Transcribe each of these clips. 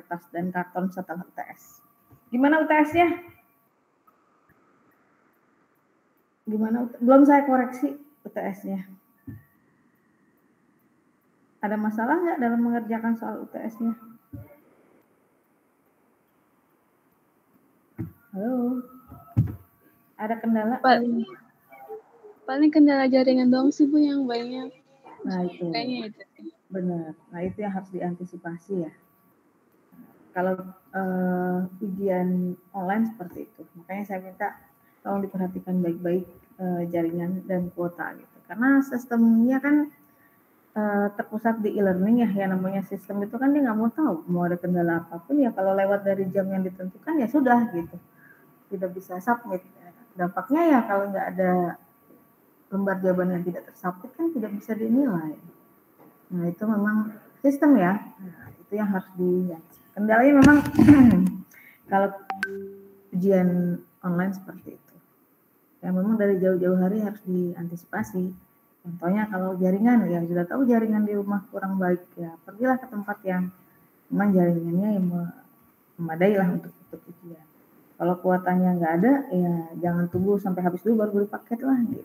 kertas dan karton setelah UTS. Gimana UTS-nya? Gimana? Belum saya koreksi UTS-nya. Ada masalah nggak dalam mengerjakan soal UTS-nya? Halo? Ada kendala? Paling kendala jaringan doang sih Bu yang banyak. Nah itu. Kayaknya itu. Benar. Nah itu yang harus diantisipasi ya. Kalau ujian online seperti itu, makanya saya minta tolong diperhatikan baik-baik jaringan dan kuota gitu. Karena sistemnya kan terpusat di e-learning ya, yang namanya sistem itu kan dia nggak mau tahu mau ada kendala apapun ya, kalau lewat dari jam yang ditentukan ya sudah gitu, tidak bisa submit. Dampaknya ya kalau nggak ada lembar jawaban yang tidak tersubmit kan tidak bisa dinilai. Nah itu memang sistem ya, nah, itu yang harus kendalanya memang kalau ujian online seperti itu. Ya memang dari jauh-jauh hari harus diantisipasi. Contohnya kalau jaringan, ya sudah tahu jaringan di rumah kurang baik, ya pergilah ke tempat yang memang jaringannya yang memadai lah untuk ujian. Kalau kuotanya nggak ada, ya jangan tunggu sampai habis dulu baru beli paket lah gitu.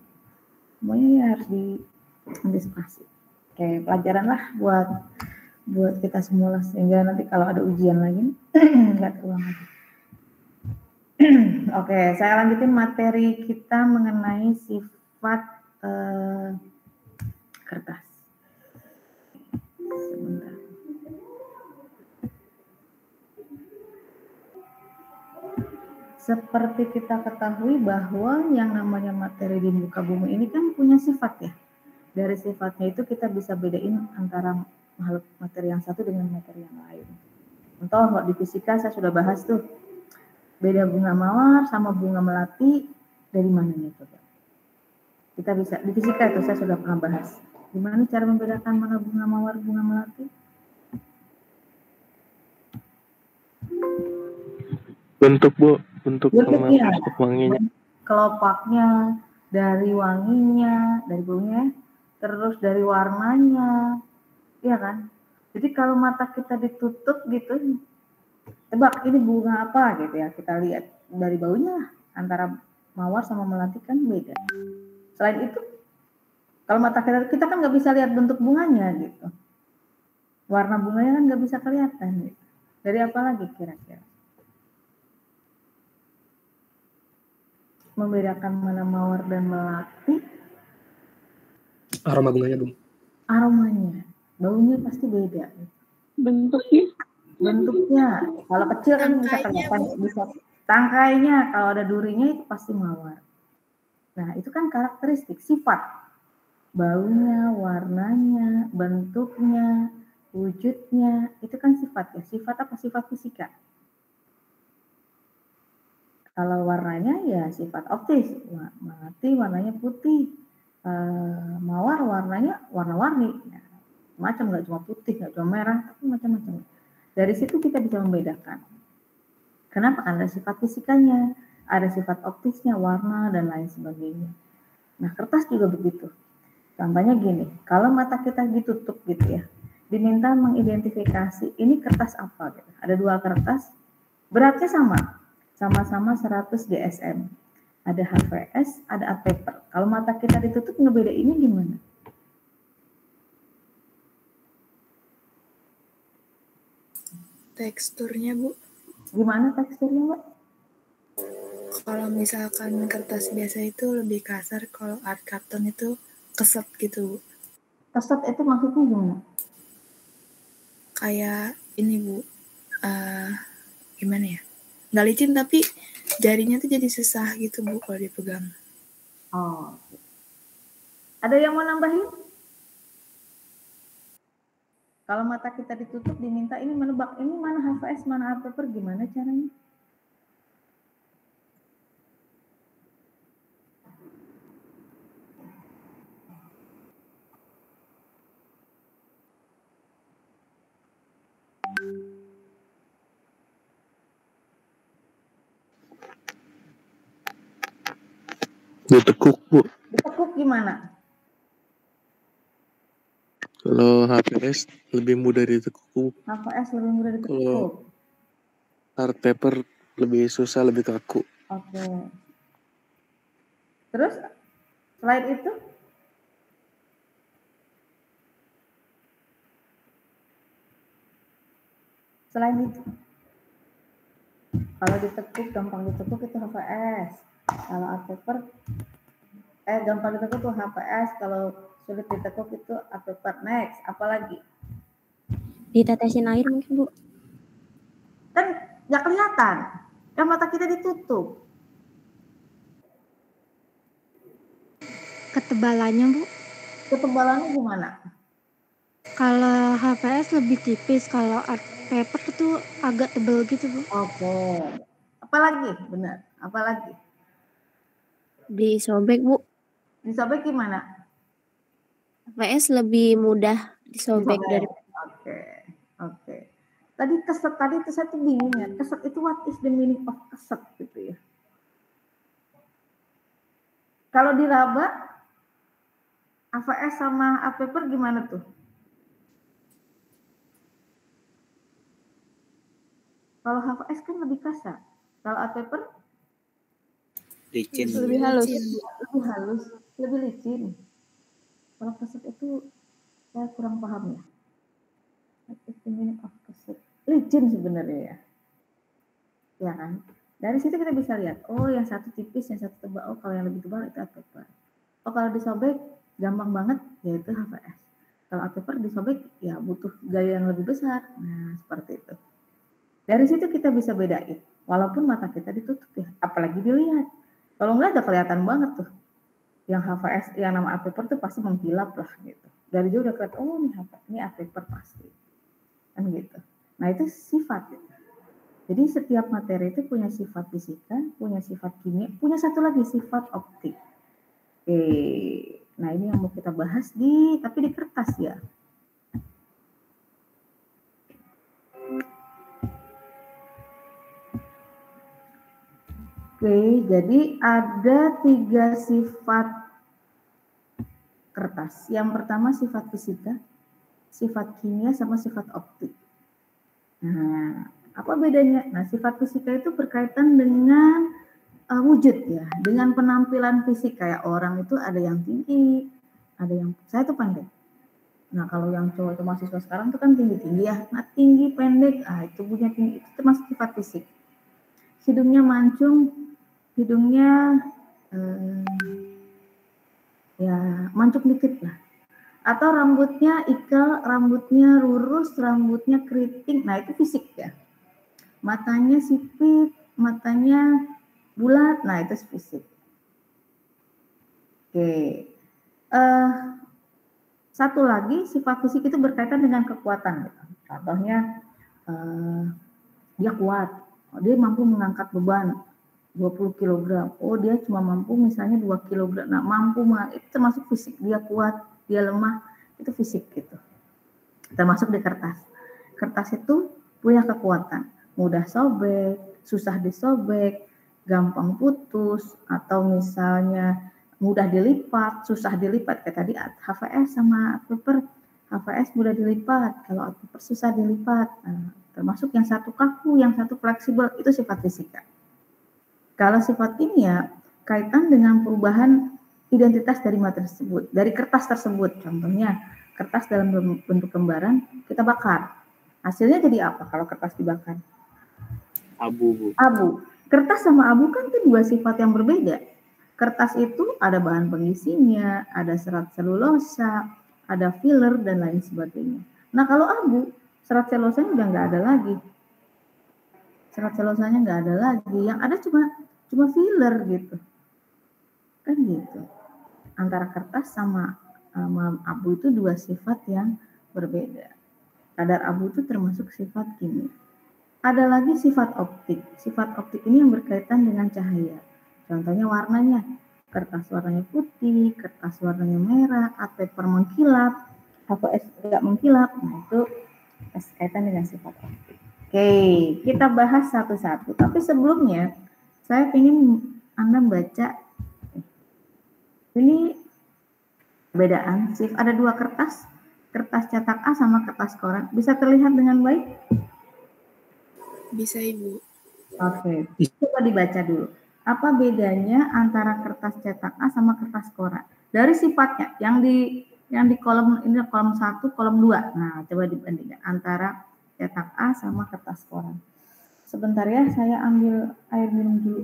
Semuanya ya harus diantisipasi. Kayak pelajaran lah buat kita semua lah, sehingga nanti kalau ada ujian lagi nggak terulang lagi. Oke, saya lanjutin materi kita mengenai sifat kertas. Sebentar. Seperti kita ketahui bahwa yang namanya materi di muka bumi ini kan punya sifat ya. Dari sifatnya itu kita bisa bedain antara makhluk materi yang satu dengan materi yang lain. Contoh di fisika saya sudah bahas tuh, beda bunga mawar sama bunga melati dari mananya coba? Kita bisa, di fisika itu saya sudah pernah bahas. Gimana cara membedakan mana bunga mawar, bunga melati? Bentuk Bu, bentuknya, wanginya. Kelopaknya, dari wanginya, dari baunya, terus dari warnanya, iya kan? Jadi kalau mata kita ditutup gitu, tebak ini bunga apa gitu ya, kita lihat dari baunya lah, antara mawar sama melati kan beda. Selain itu, kalau mata kita kan nggak bisa lihat bentuk bunganya gitu, warna bunganya kan nggak bisa kelihatan gitu. Dari apa lagi kira-kira? Membedakan mana mawar dan melati? Aroma bunganya Bung. Aromanya, baunya pasti beda. Bentuknya, kalau kecil kan bisa kelihatan, bisa tangkainya, kalau ada durinya itu pasti mawar. Nah itu kan karakteristik, sifat, baunya, warnanya, bentuknya, wujudnya, itu kan sifat ya. Sifat apa? Sifat fisika. Kalau warnanya ya sifat optis, melati warnanya putih, mawar warnanya warna-warni, nah, macam nggak cuma putih, nggak cuma merah, tapi macam-macam. Dari situ kita bisa membedakan. Kenapa? Karena sifat fisikanya, ada sifat optisnya, warna dan lain sebagainya. Nah kertas juga begitu. Contohnya gini, kalau mata kita ditutup gitu ya, diminta mengidentifikasi ini kertas apa gitu. Ada dua kertas, beratnya sama-sama 100 GSM. Ada HVS, ada art paper. Kalau mata kita ditutup ngebedainnya gimana? Teksturnya Bu. Gimana teksturnya Mbak? Kalau misalkan kertas biasa itu lebih kasar, kalau art karton itu keset gitu Bu. Keset itu maksudnya gimana? Kayak ini Bu, gimana ya? Nggak licin tapi jarinya tuh jadi susah gitu Bu kalau dipegang. Oh, ada yang mau nambahin? Kalau mata kita ditutup diminta ini menebak ini mana HVS, mana art paper, gimana caranya? Ditekuk Bu. Ditekuk gimana? Kalau HVS lebih mudah ditekuk. HVS lebih mudah ditekuk. art paper lebih susah, lebih kaku. Oke. Terus selain itu? Selain itu? Kalau ditekuk, gampang ditekuk itu HVS. Kalau art paper, gampang ditekuk itu HVS. Kalau sulit ditekuk itu art paper. Next, apalagi? Ditetesin air mungkin, Bu. Kan nggak kelihatan. Kan mata kita ditutup. Ketebalannya, Bu. Ketebalannya gimana? Kalau HVS lebih tipis, kalau art paper itu agak tebal gitu, Bu. Oke. Apalagi? Benar. Apalagi? Disobek, Bu. Disobek gimana? HVS lebih mudah disobek dari. Oke. Tadi keset tadi itu saya tuh bingung ya. Keset itu what is the meaning of keset gitu ya. Kalau diraba HVS sama art paper gimana tuh? Kalau HVS kan lebih kasar. Kalau art paper Licin. Lebih halus. lebih halus, lebih licin. Kalau keset itu saya kurang paham ya. What is the meaning of keset? Licin sebenarnya ya. Ya kan? Dari situ kita bisa lihat, oh yang satu tipis, yang satu tebal. Oh kalau yang lebih tebal itu art paper. Oh kalau disobek gampang banget, yaitu HVS. Kalau art paper disobek ya butuh gaya yang lebih besar. Nah seperti itu. Dari situ kita bisa bedain. Walaupun mata kita ditutup ya, apalagi dilihat. Kalau enggak ada kelihatan banget tuh. Yang HVS, yang nama art paper tuh pasti mengkilap lah gitu. Dari jauh udah kelihatan, oh ini art paper pasti. Kan gitu. Nah itu sifat gitu. Jadi setiap materi itu punya sifat fisika, punya sifat kimia, punya satu lagi sifat optik. Oke, nah ini yang mau kita bahas tapi di kertas ya. Oke, jadi ada 3 sifat kertas. Yang pertama sifat fisika, sifat kimia, sama sifat optik. Nah, apa bedanya? Nah, sifat fisika itu berkaitan dengan wujud ya, dengan penampilan fisik. Kayak orang itu ada yang tinggi, ada yang saya tuh pendek. Nah, kalau yang cowok itu mahasiswa sekarang tuh kan tinggi-tinggi ya. Nah, tinggi, pendek, tubuhnya tinggi, itu termasuk sifat fisik. Hidungnya mancung, hidungnya ya mancung dikit lah. Atau rambutnya ikal, rambutnya lurus, rambutnya keriting. Nah, itu fisik ya. Matanya sipit, matanya bulat, nah itu fisik. Oke. Satu lagi sifat fisik itu berkaitan dengan kekuatan. Gitu. Contohnya dia kuat, dia mampu mengangkat beban 20 kg. Oh dia cuma mampu misalnya 2 kg. Nah mampu, itu termasuk fisik. Dia kuat, dia lemah, itu fisik gitu. Termasuk di kertas. Kertas itu punya kekuatan. Mudah sobek, susah disobek, gampang putus, atau misalnya mudah dilipat, susah dilipat. Kayak tadi HVS sama art paper. HVS mudah dilipat, kalau art paper susah dilipat. Nah, termasuk yang satu kaku, yang satu fleksibel, itu sifat fisika. Kalau sifat kimia, kaitan dengan perubahan identitas dari materi tersebut, dari kertas tersebut. Contohnya, kertas dalam bentuk lembaran, kita bakar. Hasilnya jadi apa kalau kertas dibakar? Abu, Bu. Abu. Kertas sama abu kan itu 2 sifat yang berbeda. Kertas itu ada bahan pengisinya, ada serat selulosa, ada filler, dan lain sebagainya. Nah kalau abu, serat selulosanya udah nggak ada lagi. Serat selulosanya nggak ada lagi. Yang ada cuma filler gitu. Kan gitu. Antara kertas sama abu itu 2 sifat yang berbeda. Kadar abu itu termasuk sifat kimia. Ada lagi sifat optik. Sifat optik ini yang berkaitan dengan cahaya. Contohnya warnanya. Kertas warnanya putih, kertas warnanya merah, art paper mengkilap, HVS tidak mengkilap. Nah itu berkaitan dengan sifat optik. Oke, kita bahas satu-satu. Tapi sebelumnya, saya ingin Anda baca. Ini perbedaan. Ada 2 kertas. Kertas cetak A sama kertas koran. Bisa terlihat dengan baik? Bisa, Ibu. Oke, coba dibaca dulu. Apa bedanya antara kertas cetak A sama kertas koran? Dari sifatnya, yang di kolom ini kolom 1, kolom 2. Nah, coba dibandingkan antara cetak A sama kertas koran. Sebentar ya, saya ambil air minum dulu.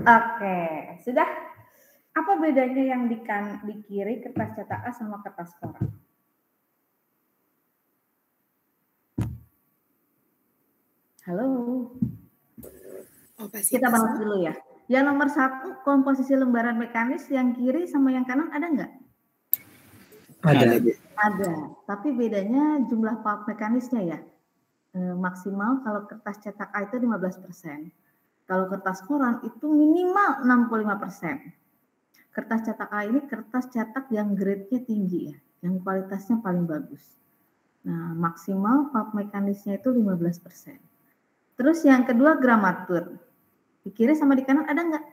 Oke, sudah. Apa bedanya yang di kiri kertas cetak A sama kertas koran? Halo. Kita bahas dulu ya. Yang nomor 1, komposisi lembaran mekanis yang kiri sama yang kanan ada nggak? Ada. Tapi bedanya jumlah pulp mekanisnya ya. Maksimal kalau kertas cetak A itu 15%. Kalau kertas koran itu minimal 65%. Kertas cetak A ini kertas cetak yang grade-nya tinggi ya, yang kualitasnya paling bagus. Nah, maksimal pulp mekanisnya itu 15%. Terus yang kedua gramatur. Di kiri sama di kanan ada nggak?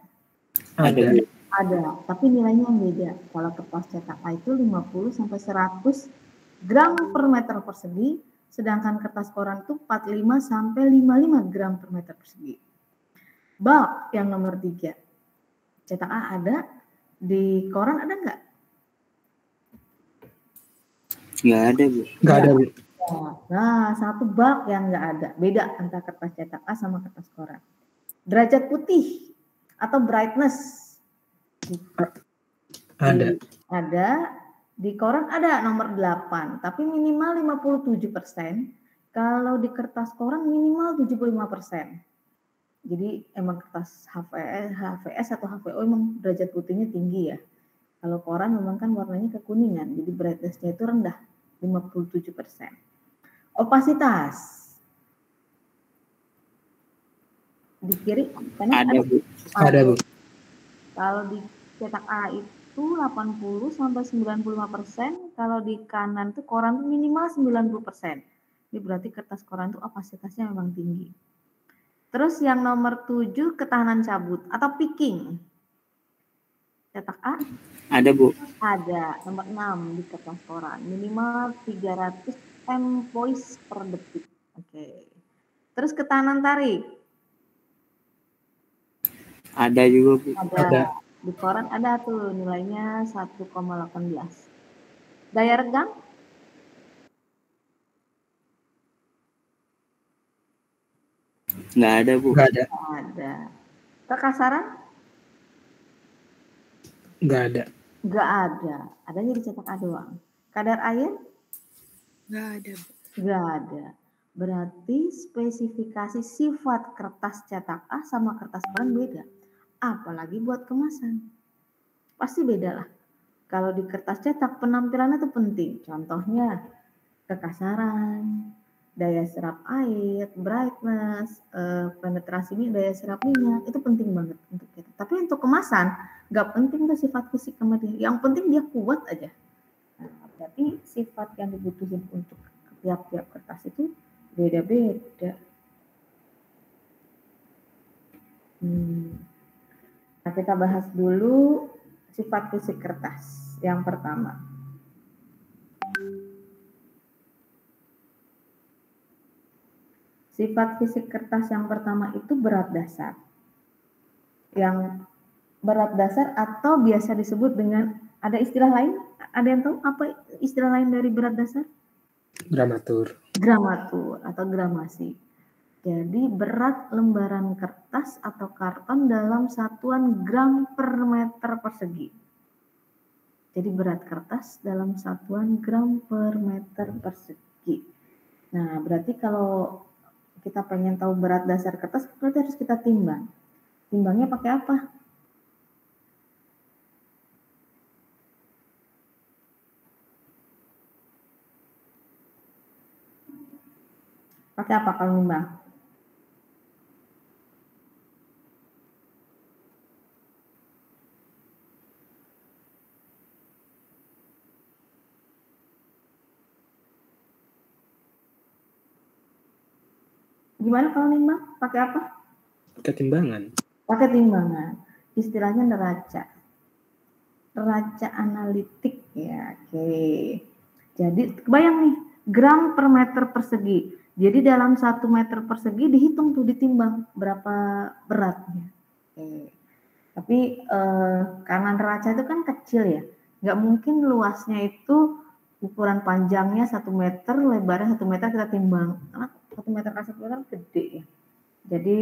Ada, tapi nilainya yang beda. Kalau kertas cetak A itu 50 sampai 100 gram per meter persegi, sedangkan kertas koran itu 45 sampai 55 gram per meter persegi. Bulk yang nomor 3. Cetak A ada, di koran ada nggak? Nggak ada, Bu. Nah, satu bulk yang nggak ada. Beda antara kertas cetak A sama kertas koran. Derajat putih atau brightness. Ada. Di koran ada nomor 8, tapi minimal 57%. Kalau di kertas koran minimal 75%. Jadi emang kertas HVS atau HVO emang derajat putihnya tinggi ya. Kalau koran memang kan warnanya kekuningan, jadi brightness-nya itu rendah, 57%. Opasitas. Di kiri kanan ada, Bu. Ada, Bu. Kalau di cetak A itu 80 sampai 95%, kalau di kanan tuh koran tuh minimal 90%. Ini berarti kertas koran tuh opasitasnya memang tinggi. Terus yang nomor 7 ketahanan cabut atau picking. Cetak A? Ada, Bu. Ada. Nomor 6 di kertas koran. Minimal 300 empois per detik. Oke. Terus ketahanan tarik? Ada juga, Bu. Ada. Di koran ada tuh nilainya 1,18. Daya regang? Nggak ada, Bu. Nggak ada. Kekasaran? Nggak ada. Nggak ada. Adanya di cetak A doang. Kadar air? Nggak ada, Bu. Nggak ada. Berarti spesifikasi sifat kertas cetak A sama kertas koran beda. Apalagi buat kemasan. Pasti beda lah. Kalau di kertas cetak penampilannya itu penting. Contohnya kekasaran, daya serap air, brightness, penetrasinya, daya serap minyak, itu penting banget untuk kita. Tapi untuk kemasan, nggak penting tuh sifat fisik sama dia. Yang penting dia kuat aja. Nah, berarti sifat yang dibutuhin untuk tiap-tiap kertas itu beda-beda. Nah, kita bahas dulu sifat fisik kertas. Yang pertama. Sifat fisik kertas yang pertama itu berat dasar. Yang berat dasar atau biasa disebut dengan, ada istilah lain? Ada yang tahu apa istilah lain dari berat dasar? Gramatur. Gramatur atau gramasi. Jadi berat lembaran kertas atau karton dalam satuan gram per meter persegi. Jadi berat kertas dalam satuan gram per meter persegi. Nah, berarti kalau kita pengen tahu berat dasar kertas, berarti harus kita timbang. Timbangnya pakai apa? Pakai apa kalau nimbang? Gimana kalau nimbang? Pakai apa? Pakai timbangan. Pakai timbangan. Istilahnya neraca. Neraca analitik ya. Oke. Jadi kebayang nih, gram per meter persegi. Jadi dalam 1 meter persegi dihitung tuh, ditimbang berapa beratnya. Oke. Tapi karena neraca itu kan kecil ya, nggak mungkin luasnya itu ukuran panjangnya 1 meter, lebarnya 1 meter kita timbang. Karena 1 meter ke 1 meter gede ya. Jadi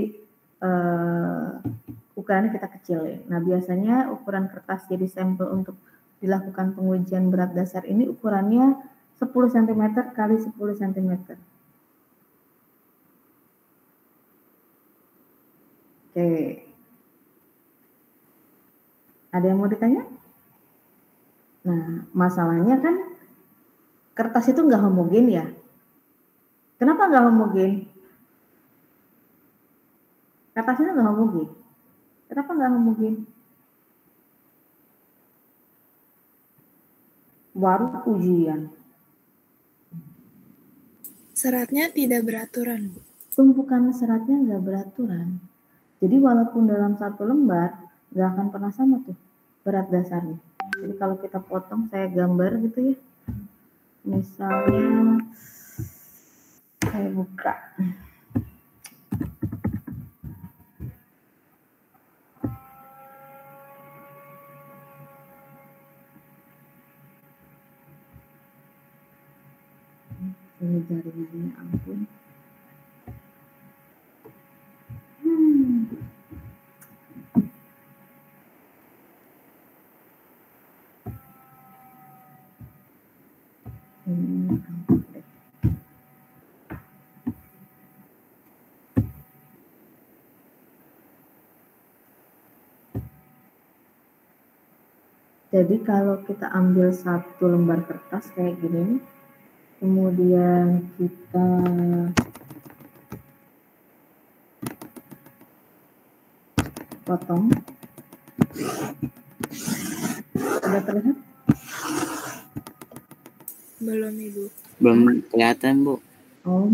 ukurannya kita kecilin. Nah, biasanya ukuran kertas jadi sampel untuk dilakukan pengujian berat dasar ini ukurannya 10 cm kali 10 cm. Oke. Ada yang mau ditanya? Nah, masalahnya kan kertas itu nggak homogen ya. Kenapa nggak homogen? Kertasnya nggak homogen. Kenapa nggak homogen? Baru ujian. Seratnya tidak beraturan, Bu. Tumpukan seratnya nggak beraturan. Jadi walaupun dalam satu lembar nggak akan pernah sama tuh berat dasarnya. Jadi kalau kita potong, saya gambar gitu ya. Misalnya saya buka. Ini jaringannya, ampun. Jadi kalau kita ambil satu lembar kertas kayak gini, kemudian kita potong. Sudah terlihat? Belum, Ibu. Belum kelihatan, Bu. Oh,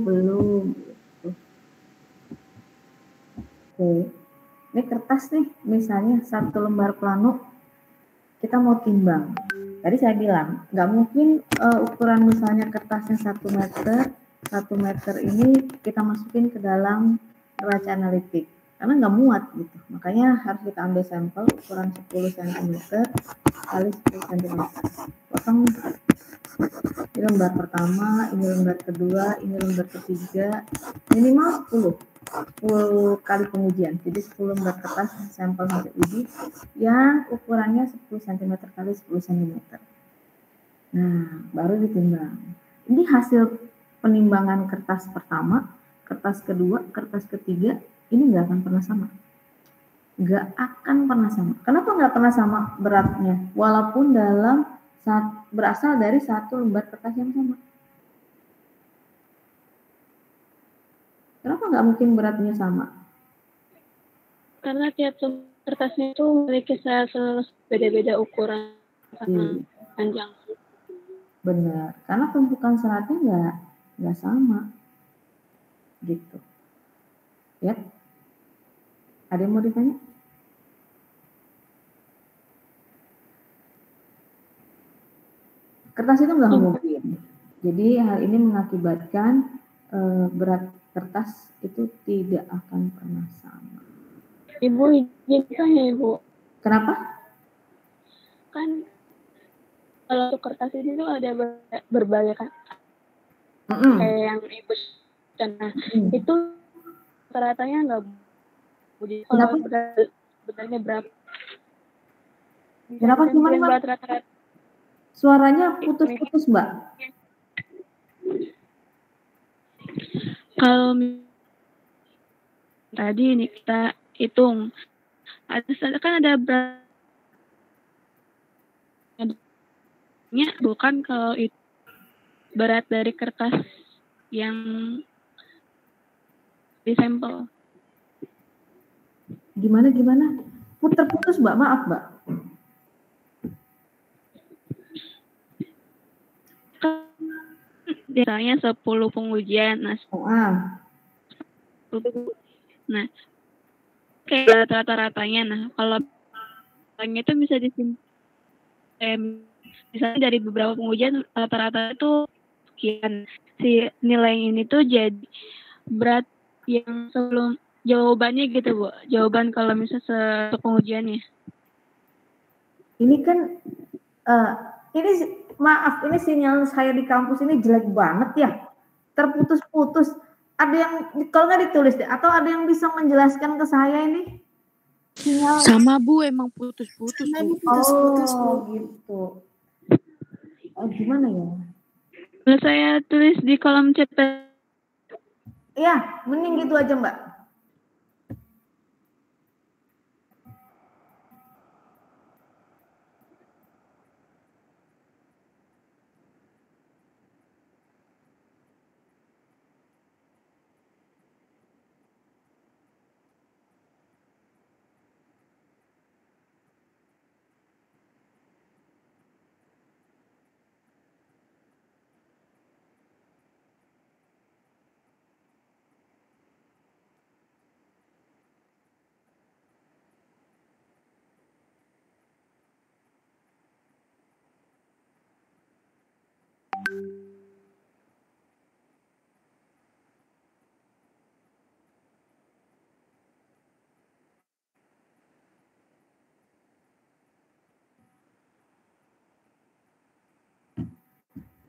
belum. Oke. Ini kertas nih, misalnya satu lembar plano, kita mau timbang. Tadi saya bilang, nggak mungkin ukuran misalnya kertasnya 1 meter, 1 meter ini kita masukin ke dalam neraca analitik. Karena nggak muat gitu. Makanya harus kita ambil sampel ukuran 10 cm kali 10 cm. Potong ini lembar pertama, ini lembar kedua, ini lembar ketiga, minimal 10 kali pengujian. Jadi 10 lembar kertas sampel sampai uji yang ukurannya 10 cm kali 10 cm. Nah, baru ditimbang. Ini hasil penimbangan kertas pertama, kertas kedua, kertas ketiga, ini nggak akan pernah sama. Nggak akan pernah sama. Kenapa nggak pernah sama beratnya? Walaupun berasal dari satu lembar kertas yang sama. Kenapa nggak mungkin beratnya sama? Karena tiap kertasnya itu memiliki sel beda-beda ukuran sama panjang. Benar, karena tumpukan seratnya nggak sama, gitu. Ya, ada yang mau ditanya? Kertas itu nggak homogen. Jadi hal ini mengakibatkan berat kertas itu tidak akan pernah sama. Ibu izin tanya, Ibu. Kenapa? Kan kalau untuk kertas ini tuh ada berbagai kan. Kayak yang Ibu nah, itu rata-ratanya nggak budi. Kalau beratnya berapa? Kenapa cuma rata-rata? Suaranya putus-putus, Mbak. Kalau tadi ini kita hitung, kan ada beratnya, bukan kalau itu berat dari kertas yang disampel. Gimana? Putus-putus, Mbak. Maaf, Mbak. Biasanya 10 pengujian. Nah, kayak rata-ratanya. Nah, kalau itu bisa disimpan, misalnya dari beberapa pengujian rata-rata itu sekian. Si nilai ini tuh jadi berat yang sebelum jawabannya gitu, Bu. Jawaban kalau misalnya pengujiannya. Ini kan ini sinyal saya di kampus ini jelek banget ya. Terputus-putus. Ada yang kalau nggak ditulis deh, atau ada yang bisa menjelaskan ke saya ini? Sinyal. Sama Bu, emang putus-putus Nah, ini Bu. putus-putus Bu. Gitu. Oh, gimana ya? Kalau saya tulis di kolom chat. Iya, mending gitu aja Mbak.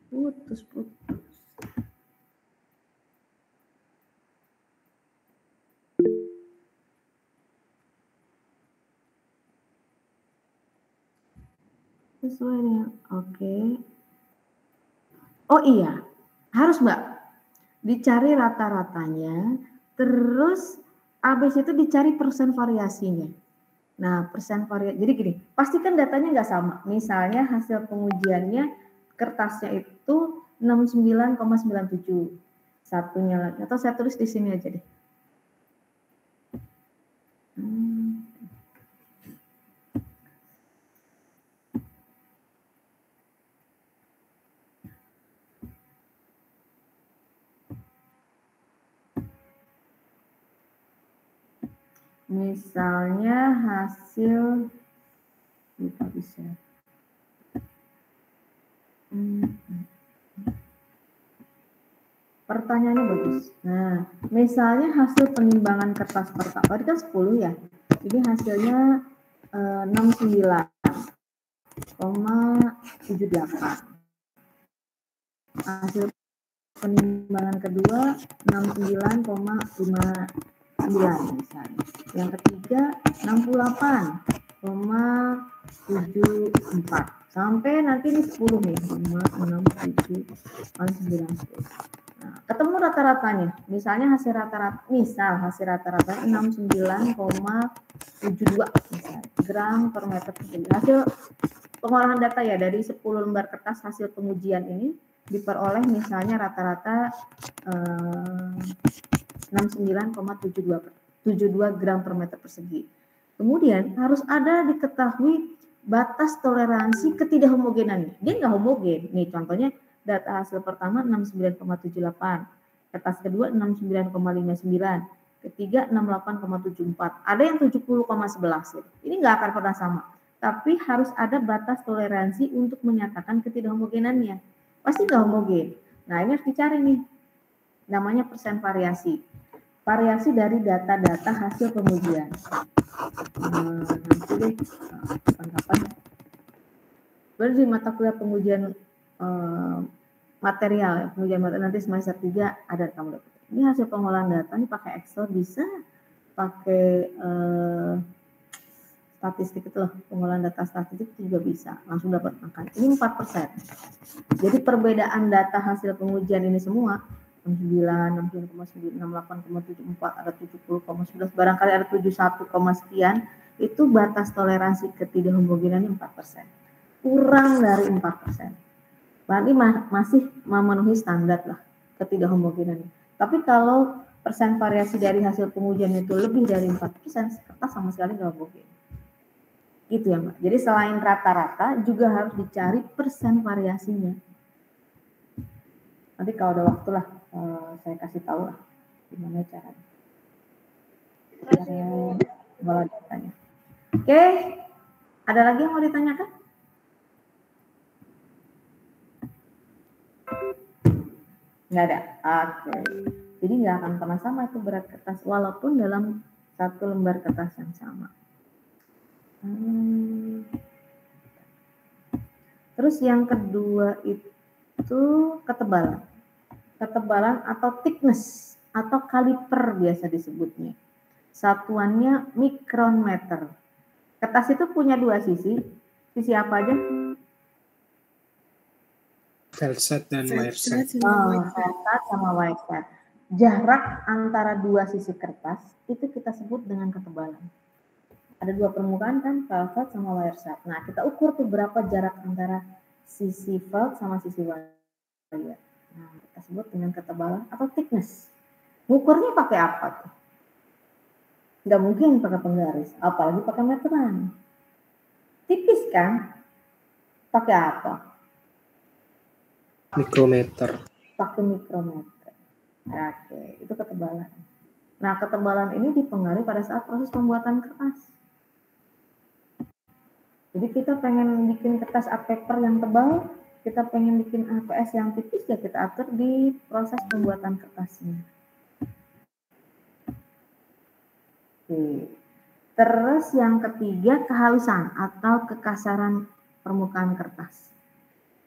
Putus. Sesuai dengan oke. Oh iya, harus Mbak. Dicari rata-ratanya, terus habis itu dicari persen variasinya. Nah, persen variasi. Jadi gini, pastikan datanya nggak sama. Misalnya hasil pengujiannya kertasnya itu 69,97. Satunya lagi, atau saya tulis di sini aja deh. Misalnya hasil bisa. Pertanyaannya bagus. Nah, misalnya hasil penimbangan kertas pertama, tadi kan 10 ya. Jadi hasilnya 69,78. Hasil penimbangan kedua 69,59 misalnya. Yang ketiga 68,74. Sampai nanti ini 10 nih, 5, 6, 7, 9, 10. Nah, ketemu rata-ratanya. Misalnya hasil rata-rata 69,72 misalnya, gram per meter persegi. Hasil pengolahan data ya dari 10 lembar kertas hasil pengujian ini diperoleh misalnya rata-rata 69,72 gram per meter persegi. Kemudian harus ada diketahui batas toleransi ketidakhomogenan. Dia nggak homogen. Nih contohnya data hasil pertama 69,78, kertas kedua 69,59, ketiga 68,74. Ada yang 70,11. Ini nggak akan pernah sama. Tapi harus ada batas toleransi untuk menyatakan ketidakhomogenannya. Pasti nggak homogen. Nah ini harus dicari nih. Namanya persen variasi. Variasi dari data-data hasil pengujian. Nanti deh, kapan-kapan. Baru di mata kuliah pengujian material, ya, pengujian material nanti semester 3 ada kamu dapat. Ini hasil pengolahan data, ini pakai Excel bisa, pakai statistik itu loh, pengolahan data statistik juga bisa, langsung dapat angka. Ini 4%. Jadi perbedaan data hasil pengujian ini semua 69, 69,9, 68,74, ada 70,11, barangkali ada 71, sekian, itu batas toleransi ketidakhomogenannya 4%. Kurang dari 4%. Berarti masih memenuhi standar lah ketidakhomogenannya. Tapi kalau persen variasi dari hasil pengujian itu lebih dari 4%, kertas sama sekali nggak homogen. Gitu ya Mbak. Jadi selain rata-rata juga harus dicari persen variasinya. Nanti kalau ada waktu lah saya kasih tahu lah gimana caranya. Cara datanya. Oke, ada lagi yang mau ditanyakan? Nggak ada. Oke. Jadi nggak akan pernah sama itu berat kertas walaupun dalam satu lembar kertas yang sama. Terus yang kedua itu ketebalan. Ketebalan atau thickness. atau kaliper biasa disebutnya. Satuannya mikrometer. Kertas itu punya dua sisi. Sisi apa aja? Velvet dan wireset. Velvet sama wireset. Jarak antara dua sisi kertas itu kita sebut dengan ketebalan. Ada dua permukaan kan, velvet sama wireset. Nah, kita ukur tuh berapa jarak antara sisi velvet sama sisi wire. Nah, kita sebut dengan ketebalan atau thickness. Ngukurnya pakai apa tuh? Nggak mungkin pakai penggaris, apalagi pakai meteran. Tipis kan? Pakai apa? Mikrometer. Pakai mikrometer. Oke, itu ketebalan. Nah, ketebalan ini dipengaruhi pada saat proses pembuatan kertas. Jadi kita pengen bikin kertas art paper yang tebal, kita pengen bikin HVS yang tipis, ya kita atur di proses pembuatan kertasnya. Oke. Terus yang ketiga, kehalusan atau kekasaran permukaan kertas.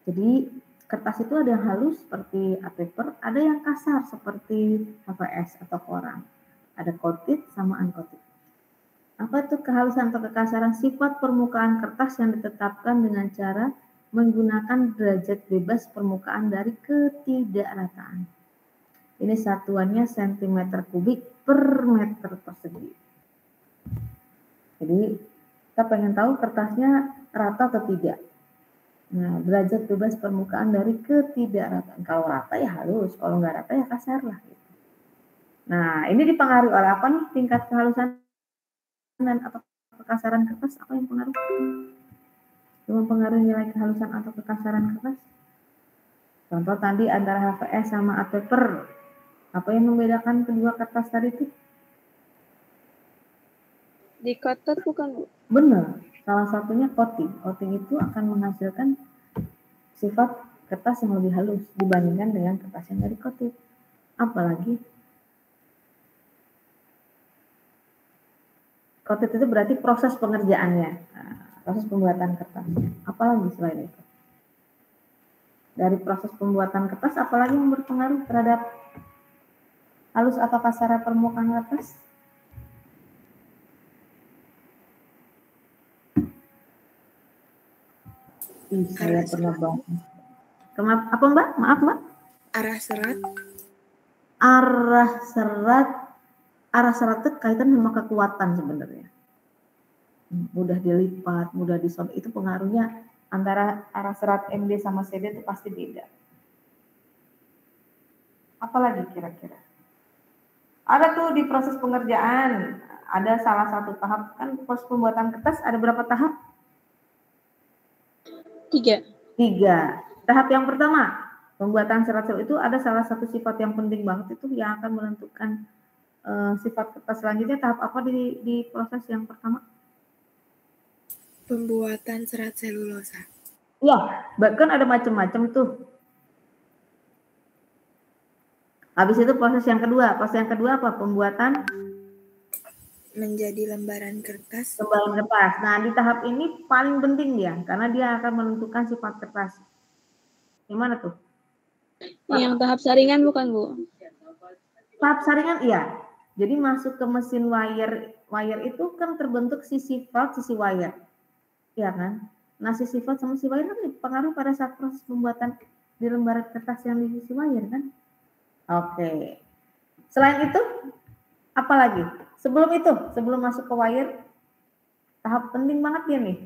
Jadi kertas itu ada yang halus seperti art paper, ada yang kasar seperti HVS atau koran. Ada coated sama uncoated. Apa itu kehalusan atau kekasaran? Sifat permukaan kertas yang ditetapkan dengan cara menggunakan derajat bebas permukaan dari ketidakrataan. Ini satuannya sentimeter kubik per meter persegi. Jadi kita pengen tahu kertasnya rata atau tidak. Nah, derajat bebas permukaan dari ketidakrataan. Kalau rata ya halus, kalau nggak rata ya kasar lah. Gitu. Nah, ini dipengaruhi oleh apa nih? Tingkat kehalusan dan atau kekasaran kertas, apa yang pengaruh? Yang mempengaruhi nilai kehalusan atau kekasaran kertas? Contoh tadi antara HVS sama art paper. Apa yang membedakan kedua kertas tadi itu? Di coated bukan, Bu? Benar, salah satunya coating. Coating itu akan menghasilkan sifat kertas yang lebih halus dibandingkan dengan kertas yang dari coating. Apalagi coated itu berarti proses pengerjaannya, proses pembuatan kertasnya. Apalagi selain itu? Dari proses pembuatan kertas, apalagi yang berpengaruh terhadap halus atau kasar permukaan kertas? Saya pernah bahas. Apa Mbak? Maaf Mbak? Arah serat. Arah serat itu kaitan sama kekuatan sebenarnya. Mudah dilipat, mudah disobek, itu pengaruhnya antara arah serat MD sama CD itu pasti beda. Apalagi kira-kira? Ada tuh di proses pengerjaan, ada salah satu tahap, kan proses pembuatan kertas ada berapa tahap? 3. Tahap yang pertama, pembuatan serat-serat itu ada salah satu sifat yang penting banget itu yang akan menentukan sifat kertas selanjutnya. Tahap apa di proses yang pertama? Pembuatan serat selulosa. Ya, bahkan ada macam-macam tuh. Habis itu proses yang kedua. Proses yang kedua apa? Pembuatan menjadi lembaran kertas. Lembaran kertas. Nah, di tahap ini paling penting dia, karena dia akan menentukan sifat kertas. Gimana tuh? Yang tahap saringan bukan, Bu? Tahap saringan iya. Jadi masuk ke mesin wire itu kan terbentuk sisi felt, sisi wire. Iya kan? Nah, sisi felt sama sisi wire kan dipengaruhi pada saat proses pembuatan di lembaran kertas yang di sisi wire kan? Oke. Selain itu, apa lagi? Sebelum masuk ke wire, tahap penting banget dia nih.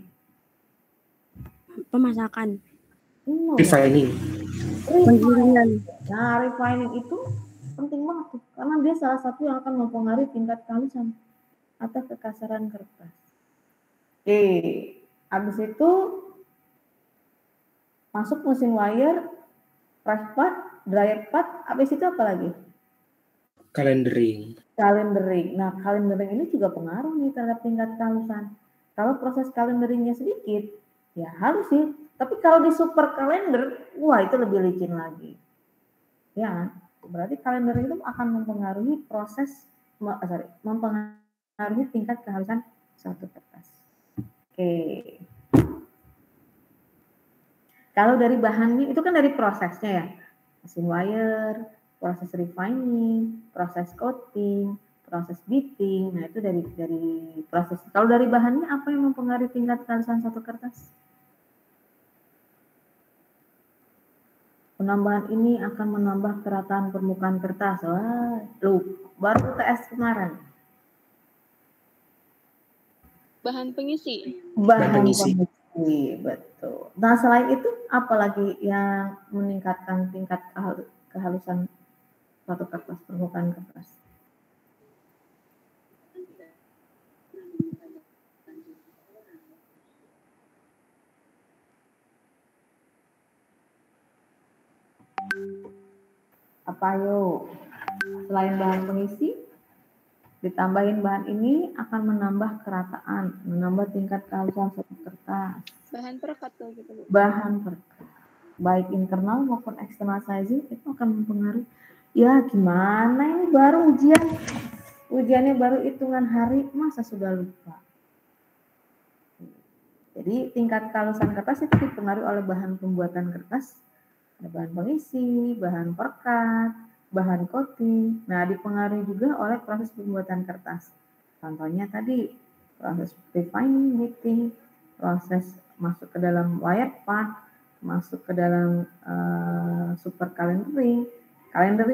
Pemasakan. Refining. Nah, refining itu penting banget tuh, karena dia salah satu yang akan mempengaruhi tingkat kehalusan atau kekasaran kertas. Oke, habis itu masuk mesin wire, press pad, dryer pad, habis itu apa lagi? Calendering. Nah, calendering ini juga pengaruh nih terhadap tingkat kehalusan. Kalau proses calenderingnya sedikit, ya halus sih. Tapi kalau di super calendar, wah itu lebih licin lagi. Ya, berarti calendering itu akan mempengaruhi mempengaruhi tingkat kehalusan suatu kertas. Oke. Kalau dari bahannya, itu kan dari prosesnya ya. Mesin wire, proses refining, proses coating, proses beating. Nah, itu dari proses. Kalau dari bahannya apa yang mempengaruhi tingkat kehalusan satu kertas? Penambahan ini akan menambah kerataan permukaan kertas. Wah, baru UTS kemarin. Bahan pengisi. Bahan pengisi, betul. Nah, selain itu, apalagi yang meningkatkan tingkat kehalusan suatu kertas, permukaan kertas? Apa yuk? Selain bahan pengisi, ditambahin bahan ini akan menambah kerataan, menambah tingkat kehalusan suatu kertas. Bahan perekat tuh gitu, Bu. Bahan perekat, baik internal maupun external sizing itu akan mempengaruhi. Ya gimana ini baru ujiannya baru hitungan hari, masa sudah lupa. Jadi tingkat kehalusan kertas itu dipengaruhi oleh bahan pembuatan kertas. Ada bahan pengisi, bahan perekat, bahan coating. Nah, dipengaruhi juga oleh proses pembuatan kertas. Contohnya tadi proses refining, beating, proses masuk ke dalam wire part, masuk ke dalam super calendering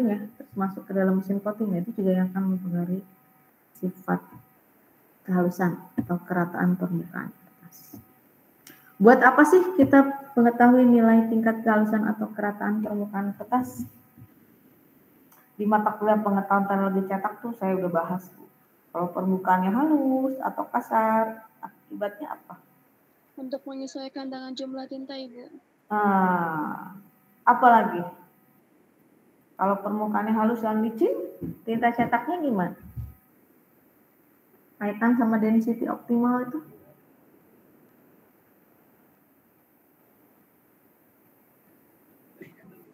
ya, terus masuk ke dalam mesin coating. Nah, itu juga yang akan mempengaruhi sifat kehalusan atau kerataan permukaan kertas. Buat apa sih kita mengetahui nilai tingkat kehalusan atau kerataan permukaan kertas? Di mata kuliah pengetahuan teknologi cetak tuh saya udah bahas, Bu. Kalau permukaannya halus atau kasar, akibatnya apa? Untuk menyesuaikan dengan jumlah tinta, Ibu. Apa lagi? Kalau permukaannya halus dan licin, tinta cetaknya gimana? Kaitan sama density optimal itu?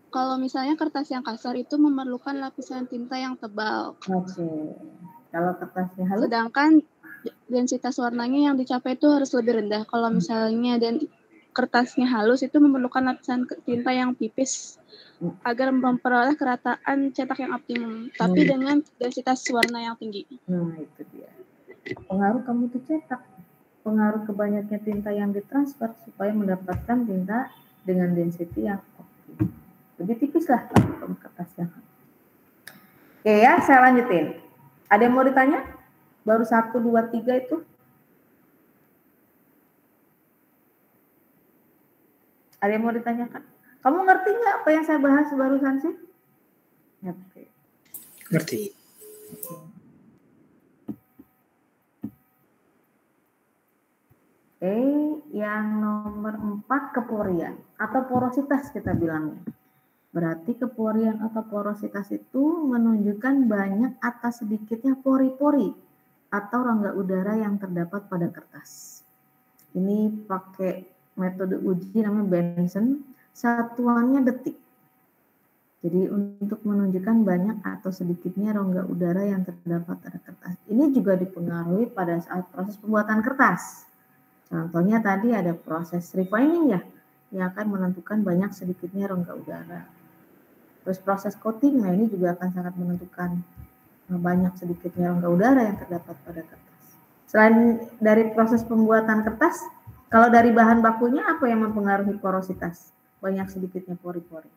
Kalau misalnya kertas yang kasar itu memerlukan lapisan tinta yang tebal. Oke. Kalau kertasnya halus? Sedangkan densitas warnanya yang dicapai itu harus lebih rendah. Kalau misalnya kertasnya halus itu memerlukan lapisan tinta yang tipis agar memperoleh kerataan cetak yang optimum, tapi dengan densitas warna yang tinggi. Nah, itu dia. Pengaruh kamu tuh cetak. Pengaruh ke banyaknya tinta yang ditransfer supaya mendapatkan tinta dengan density yang optimum. Lebih tipis lah kalau kertasnya. Oke ya, saya lanjutin. Ada yang mau ditanya? Baru 1, 2, 3 itu? Ada yang mau ditanyakan? Kamu ngerti nggak apa yang saya bahas barusan sih? Ngerti. Ngerti. Oke, yang nomor 4 keporian atau porositas kita bilangnya. Berarti keporian atau porositas itu menunjukkan banyak atau sedikitnya pori-pori atau rongga udara yang terdapat pada kertas. Ini pakai metode uji namanya Benson, satuannya detik. Jadi untuk menunjukkan banyak atau sedikitnya rongga udara yang terdapat pada kertas. Ini juga dipengaruhi pada saat proses pembuatan kertas. Contohnya tadi ada proses refining ya, yang akan menentukan banyak sedikitnya rongga udara. Terus proses coating, nah ini juga akan sangat menentukan banyak sedikitnya rongga udara yang terdapat pada kertas. Selain dari proses pembuatan kertas, kalau dari bahan bakunya apa yang mempengaruhi porositas? Banyak sedikitnya pori-pori.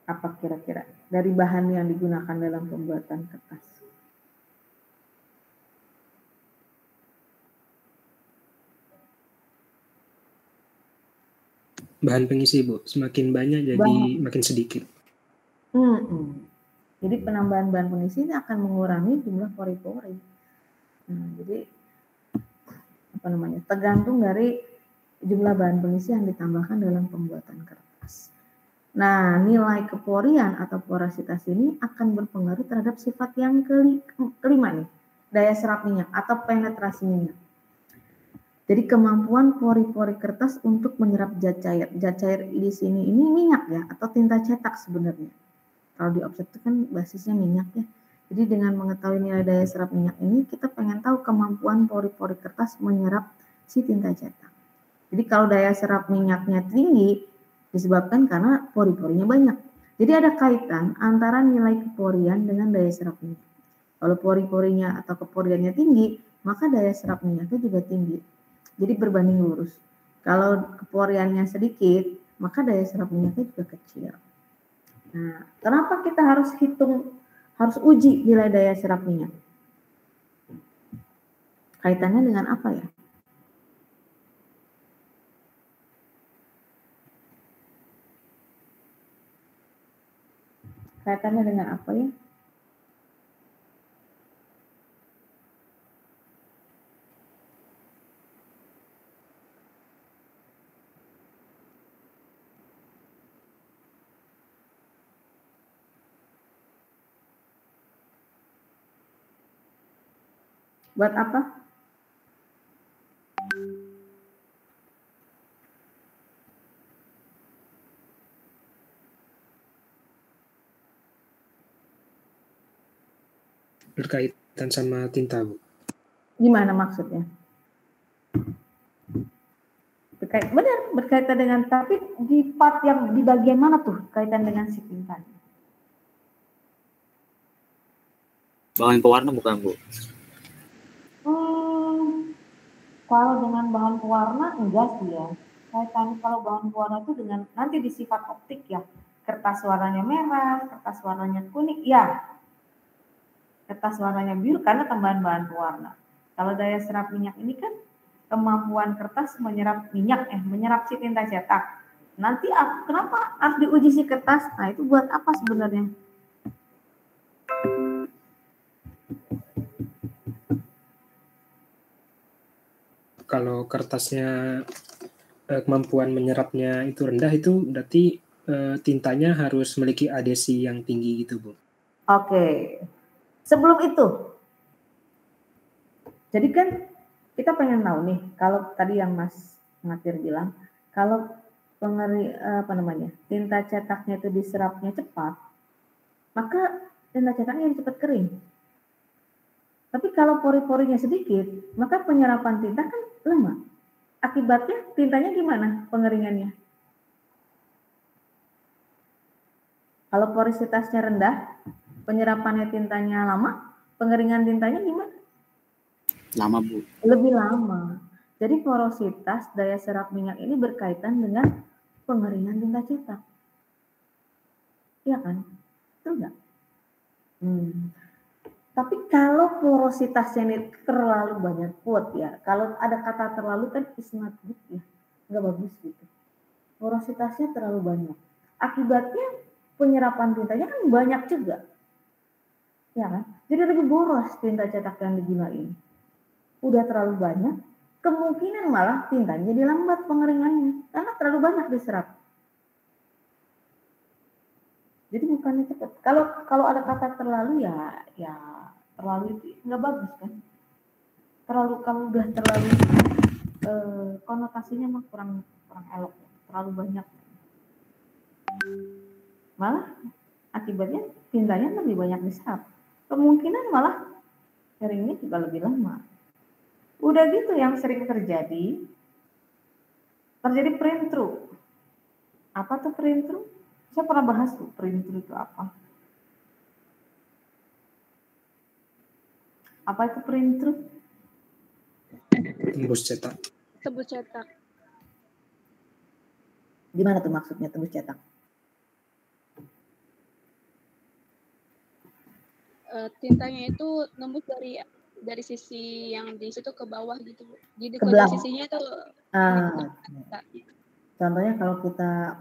Apa kira-kira dari bahan yang digunakan dalam pembuatan kertas? Bahan pengisi, Bu. Semakin banyak jadi makin sedikit. Jadi penambahan bahan pengisi ini akan mengurangi jumlah pori-pori. Nah, jadi tergantung dari jumlah bahan pengisi yang ditambahkan dalam pembuatan kertas. Nah, nilai keporian atau porositas ini akan berpengaruh terhadap sifat yang kelima nih, daya serap minyak atau penetrasi minyak. Jadi kemampuan pori-pori kertas untuk menyerap zat cair. Zat cair di sini ini minyak ya, atau tinta cetak sebenarnya. Kalau di offset itu kan basisnya minyak ya. Jadi dengan mengetahui nilai daya serap minyak ini, kita pengen tahu kemampuan pori-pori kertas menyerap si tinta cetak. Jadi kalau daya serap minyaknya tinggi, Disebabkan karena pori-porinya banyak. Jadi ada kaitan antara nilai keporian dengan daya serap minyak. Kalau pori-porinya atau keporiannya tinggi, maka daya serap minyaknya juga tinggi. Jadi berbanding lurus. Kalau keporiannya sedikit, maka daya serap minyaknya juga kecil. Nah, kenapa kita harus uji nilai daya serap minyak? Kaitannya dengan apa ya? Kaitannya dengan apa ya? Buat apa? Berkaitan sama tinta, Bu. Gimana maksudnya? Benar, berkaitan dengan, tapi di part yang di bagian mana tuh kaitan dengan si tinta? Bahan pewarna bukan, Bu? Kalau dengan bahan pewarna enggak sih ya. Kaitan kalau bahan pewarna itu dengan nanti di sifat optik ya. Kertas warnanya merah, kertas warnanya kuning, ya. Kertas warnanya biru karena tambahan bahan pewarna. Kalau daya serap minyak ini kan kemampuan kertas menyerap minyak, menyerap si tinta cetak. Nanti kenapa harus diuji si kertas? Nah itu buat apa sebenarnya? Kalau kertasnya kemampuan menyerapnya itu rendah, itu berarti tintanya harus memiliki adhesi yang tinggi gitu, Bu. Oke. Sebelum itu, jadi kan kita pengen tahu nih, kalau tadi yang Mas Matir bilang, kalau tinta cetaknya itu diserapnya cepat, maka tinta cetaknya cepat kering. Tapi kalau pori-porinya sedikit, maka penyerapan tinta kan lama. Akibatnya tintanya gimana pengeringannya? Kalau porositasnya rendah, penyerapannya tintanya lama, pengeringan tintanya gimana? Lama, Bu. Lebih lama. Jadi porositas daya serap minyak ini berkaitan dengan pengeringan tinta cetak. Iya kan? Betul nggak? Tapi kalau porositasnya ini terlalu banyak, quote ya. Kalau ada kata terlalu kan is not good ya. Nggak bagus gitu. Porositasnya terlalu banyak. Akibatnya penyerapan tintanya kan banyak juga. Ya kan? Jadi lebih boros tinta cetak yang digunain. Udah terlalu banyak, kemungkinan malah tintanya jadi lambat pengeringannya. Karena terlalu banyak diserap. Jadi bukannya cepat. Kalau ada kata terlalu ya terlalu itu nggak bagus kan. Kalau udah terlalu konotasinya mah kurang elok. Terlalu banyak. Malah akibatnya tintanya lebih banyak diserap. Kemungkinan malah keringnya juga lebih lama. Udah gitu yang sering terjadi print through. Apa tuh print through? Saya pernah bahas tuh print through itu apa. Apa itu print through? Tembus cetak. Tembus cetak. Gimana tuh maksudnya tembus cetak? Tintanya itu nembus dari sisi yang di situ ke bawah gitu, Bu. Jadi ke kalau sisinya itu contohnya kalau kita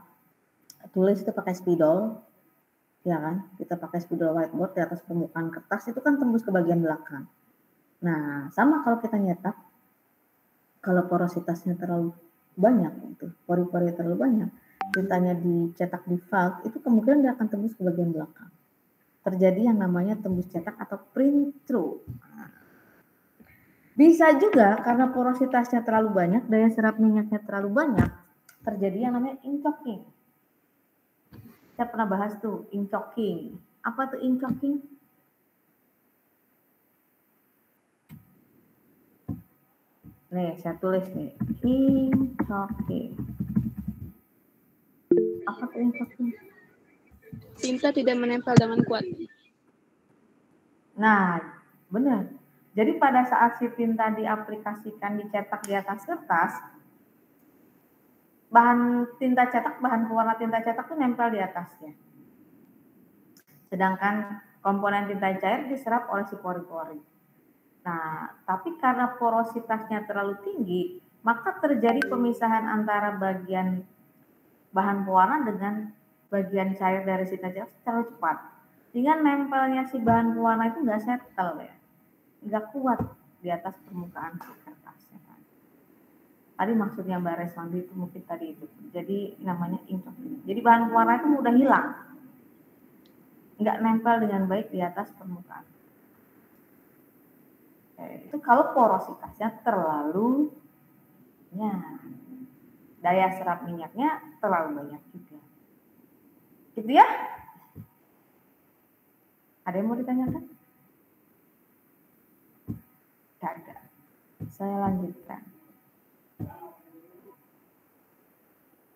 tulis itu pakai spidol, ya kan? Kita pakai spidol whiteboard di atas permukaan kertas itu kan tembus ke bagian belakang. Nah, sama kalau kita nyetak, kalau porositasnya terlalu banyak, itu pori-pori terlalu banyak, tintanya dicetak di felt itu kemungkinan dia akan tembus ke bagian belakang. Terjadi yang namanya tembus cetak atau print through. Bisa juga karena porositasnya terlalu banyak, daya serap minyaknya terlalu banyak, terjadi yang namanya ink choking. Saya pernah bahas tuh ink choking. Apa tuh ink choking? Nih, saya tulis nih, ink choking. Apa tuh infaknya? Tinta tidak menempel dengan kuat. Nah, benar. Jadi pada saat si tinta diaplikasikan, dicetak di atas kertas, bahan tinta cetak, bahan pewarna tinta cetak itu nempel di atasnya. Sedangkan komponen tinta cair diserap oleh si pori-pori. Nah, tapi karena porositasnya terlalu tinggi, maka terjadi pemisahan antara bagian bahan pewarna dengan bagian cair dari si tinta cetak terlalu cepat. Sehingga nempelnya si bahan pewarna itu nggak settle ya, nggak kuat di atas permukaan si kertasnya. Tadi maksudnya Mbak Reswandi itu mungkin tadi itu. Jadi namanya inkop. Jadi bahan pewarna itu mudah hilang, nggak nempel dengan baik di atas permukaan. Itu kalau porositasnya terlalu, ya, daya serap minyaknya terlalu banyak juga. Gitu ya? Ada yang mau ditanyakan? Tidak ada. Saya lanjutkan.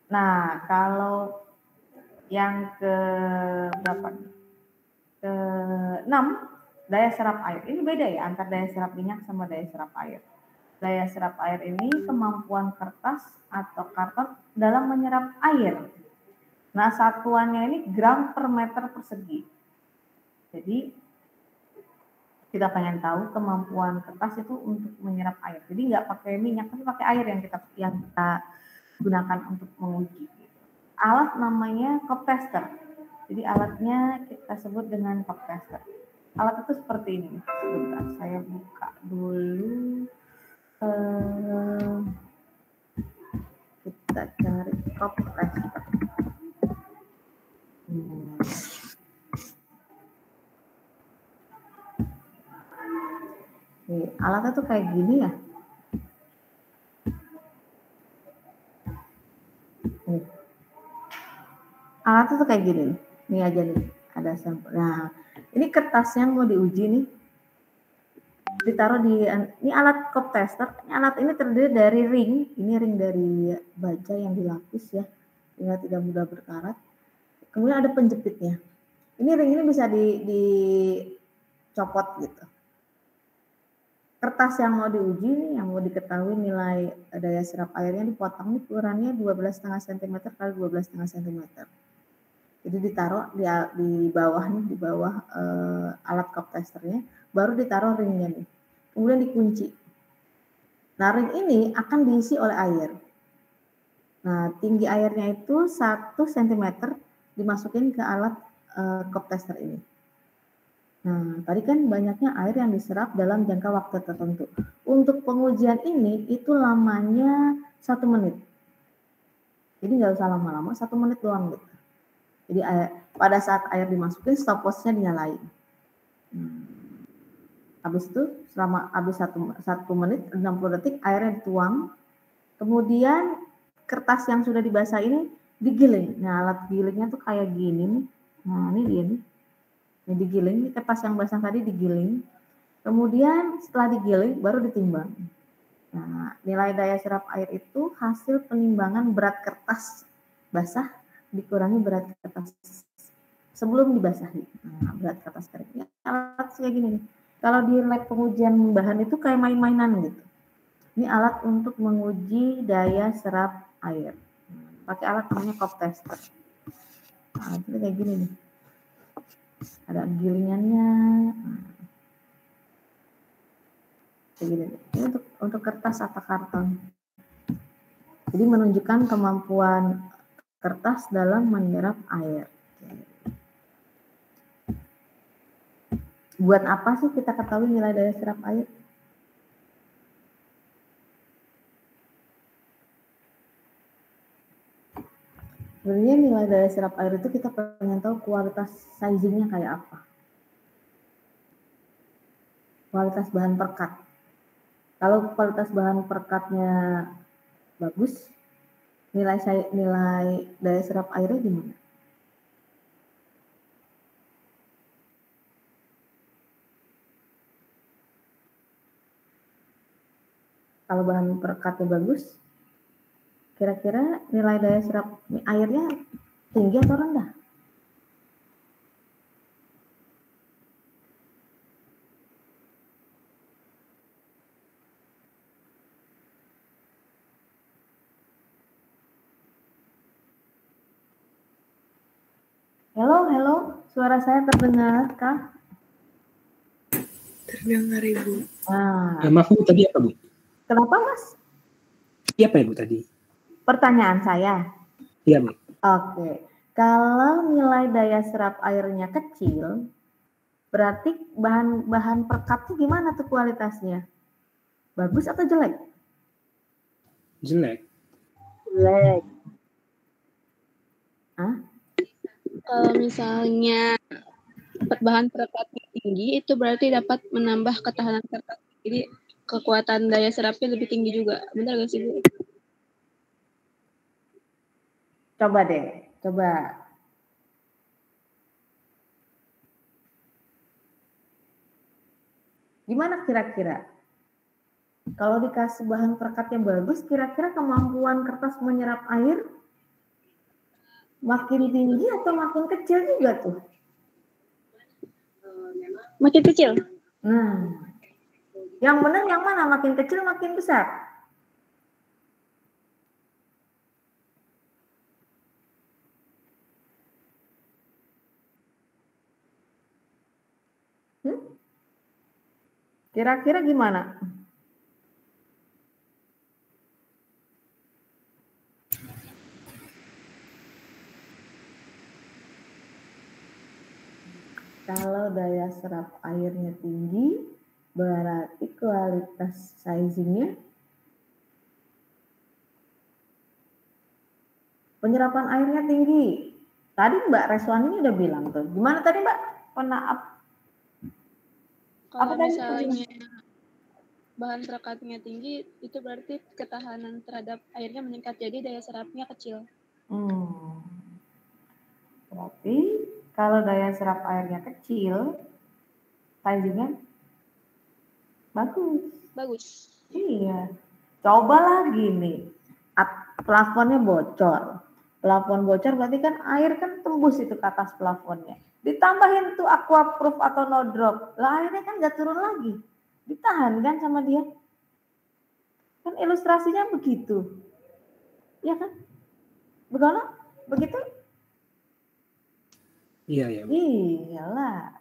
Nah, kalau yang ke berapa? Ke-6, daya serap air. Ini beda ya antara daya serap minyak sama daya serap air. Daya serap air ini kemampuan kertas atau karton dalam menyerap air. Nah, satuannya ini gram per meter persegi. Jadi kita pengen tahu kemampuan kertas itu untuk menyerap air. Jadi nggak pakai minyak, tapi pakai air yang kita gunakan untuk menguji. Alat namanya cup tester. Jadi alatnya kita sebut dengan cup tester. Alat itu seperti ini. Sebentar, saya buka dulu. Kita cari cup tester. Alatnya tuh kayak gini ya. Alatnya tuh kayak gini. Ini aja nih, ada sampel. Nah, ini kertas yang mau diuji nih. Ditaruh di, ini alat cup tester. Alat ini terdiri dari ring. Ini ring dari baja yang dilapis ya, sehingga tidak mudah berkarat. Kemudian ada penjepitnya. Ini ring ini bisa dicopot gitu. Kertas yang mau diuji nih, yang mau diketahui nilai daya serap airnya dipotong nih ukurannya 12,5 cm kali 12,5 cm. Jadi ditaruh di bawah nih, di bawah alat cup testernya, baru ditaruh ringnya nih. Kemudian dikunci. Nah, ring ini akan diisi oleh air. Nah, tinggi airnya itu 1 cm dimasukin ke alat cup tester ini. Nah, tadi kan banyaknya air yang diserap dalam jangka waktu tertentu. Untuk pengujian ini itu lamanya 1 menit. Jadi nggak usah lama-lama, 1 menit doang gitu. Jadi pada saat air dimasukin, stopwatch-nya dinyalain. Habis itu habis 1 menit 60 detik airnya dituang. Kemudian kertas yang sudah dibasah ini digiling. Nah, alat gilingnya tuh kayak gini nih. Nah, ini dia nih. Ini digiling, ini kertas yang basah tadi digiling. Kemudian setelah digiling baru ditimbang. Nah, nilai daya serap air itu hasil penimbangan berat kertas basah dikurangi berat kertas sebelum dibasahi. Nah, berat kertas keringnya alat kayak gini nih. Kalau di lab pengujian bahan itu kayak main-mainan gitu. Ini alat untuk menguji daya serap air. Pakai alat namanya cup tester. Nah, itu kayak gini nih. Ada gilingannya. Kayak gini. Ini untuk kertas atau karton. Jadi menunjukkan kemampuan kertas dalam menyerap air. Buat apa sih kita ketahui nilai daya serap air? Sebenarnya nilai daya serap air itu kita pengen tahu kualitas sizingnya kayak apa. Kualitas bahan perekat. Kalau kualitas bahan perekatnya bagus, nilai daya serap airnya gimana? Kalau bahan perekatnya bagus, kira-kira nilai daya serap airnya tinggi atau rendah? Halo, suara saya terdengar, Kak? Terdengar Ibu. Nah, Maaf Bu, tadi apa Bu? kenapa Mas? Iya apa ya Bu tadi? Pertanyaan saya. Iya Bu. Oke, kalau nilai daya serap airnya kecil, berarti bahan perekatnya gimana tuh kualitasnya? Bagus atau jelek? Jelek. Jelek. Hah? Kalau misalnya bahan perekatnya tinggi, itu berarti dapat menambah ketahanan kertas. Jadi kekuatan daya serapnya lebih tinggi juga. Benar nggak sih, Bu? Coba deh, coba. Gimana kira-kira? Kalau dikasih bahan perekat yang bagus, kira-kira kemampuan kertas menyerap air makin tinggi atau makin kecil juga tuh? Makin kecil. Nah, yang benar yang mana? Makin kecil, makin besar? Kira-kira gimana? Kalau daya serap airnya tinggi, berarti kualitas sizingnya, penyerapan airnya tinggi. Tadi Mbak Reswani udah bilang tuh. Gimana tadi Mbak? Kalau misalnya bahan perekatnya tinggi, itu berarti ketahanan terhadap airnya meningkat. Jadi daya serapnya kecil. Berarti kalau daya serap airnya kecil, sizingnya bagus. Bagus. Iya. Cobalah gini, plafonnya bocor. Plafon bocor berarti kan air kan tembus itu ke atas plafonnya. Ditambahin tuh aquaproof atau no drop, lah airnya kan nggak turun lagi. Ditahan kan sama dia. Kan ilustrasinya begitu. Ya kan? Begitu? Iya ya Bu. Iyalah.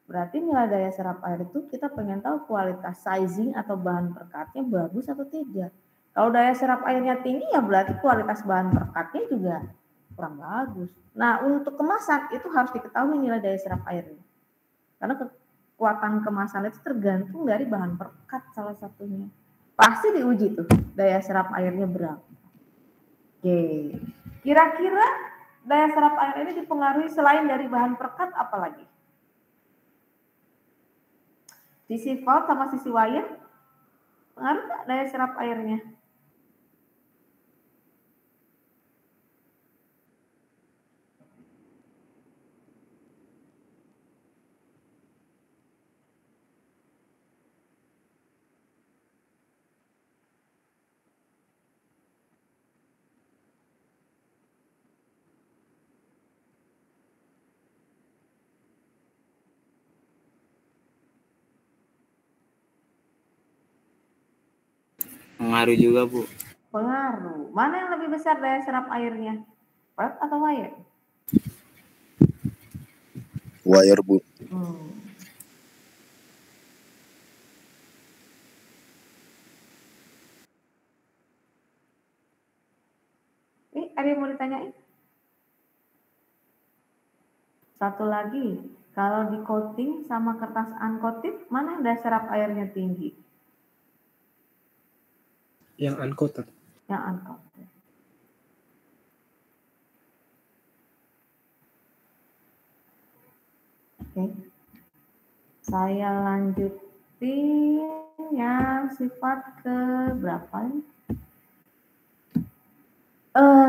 Berarti nilai daya serap air itu kita pengen tahu kualitas sizing atau bahan perekatnya bagus atau tidak. Kalau daya serap airnya tinggi ya berarti kualitas bahan perekatnya juga kurang bagus. Nah, untuk kemasan itu harus diketahui nilai daya serap airnya. Karena kekuatan kemasan itu tergantung dari bahan perekat salah satunya. Pasti diuji tuh daya serap airnya berapa. Oke. Kira-kira daya serap air ini dipengaruhi selain dari bahan perekat apa lagi? Sisi valve sama sisi wire pengaruh nggak daya serap airnya? Pengaruh juga Bu. Pengaruh. Mana yang lebih besar daya serap airnya? Valve atau wire? Wire Bu. Ada yang mau ditanyain? Satu lagi, kalau di coating sama kertas uncoated, mana yang daya serap airnya tinggi? Yang uncoated. Yang uncoated. Oke. Saya lanjutin yang sifat ke berapa ini?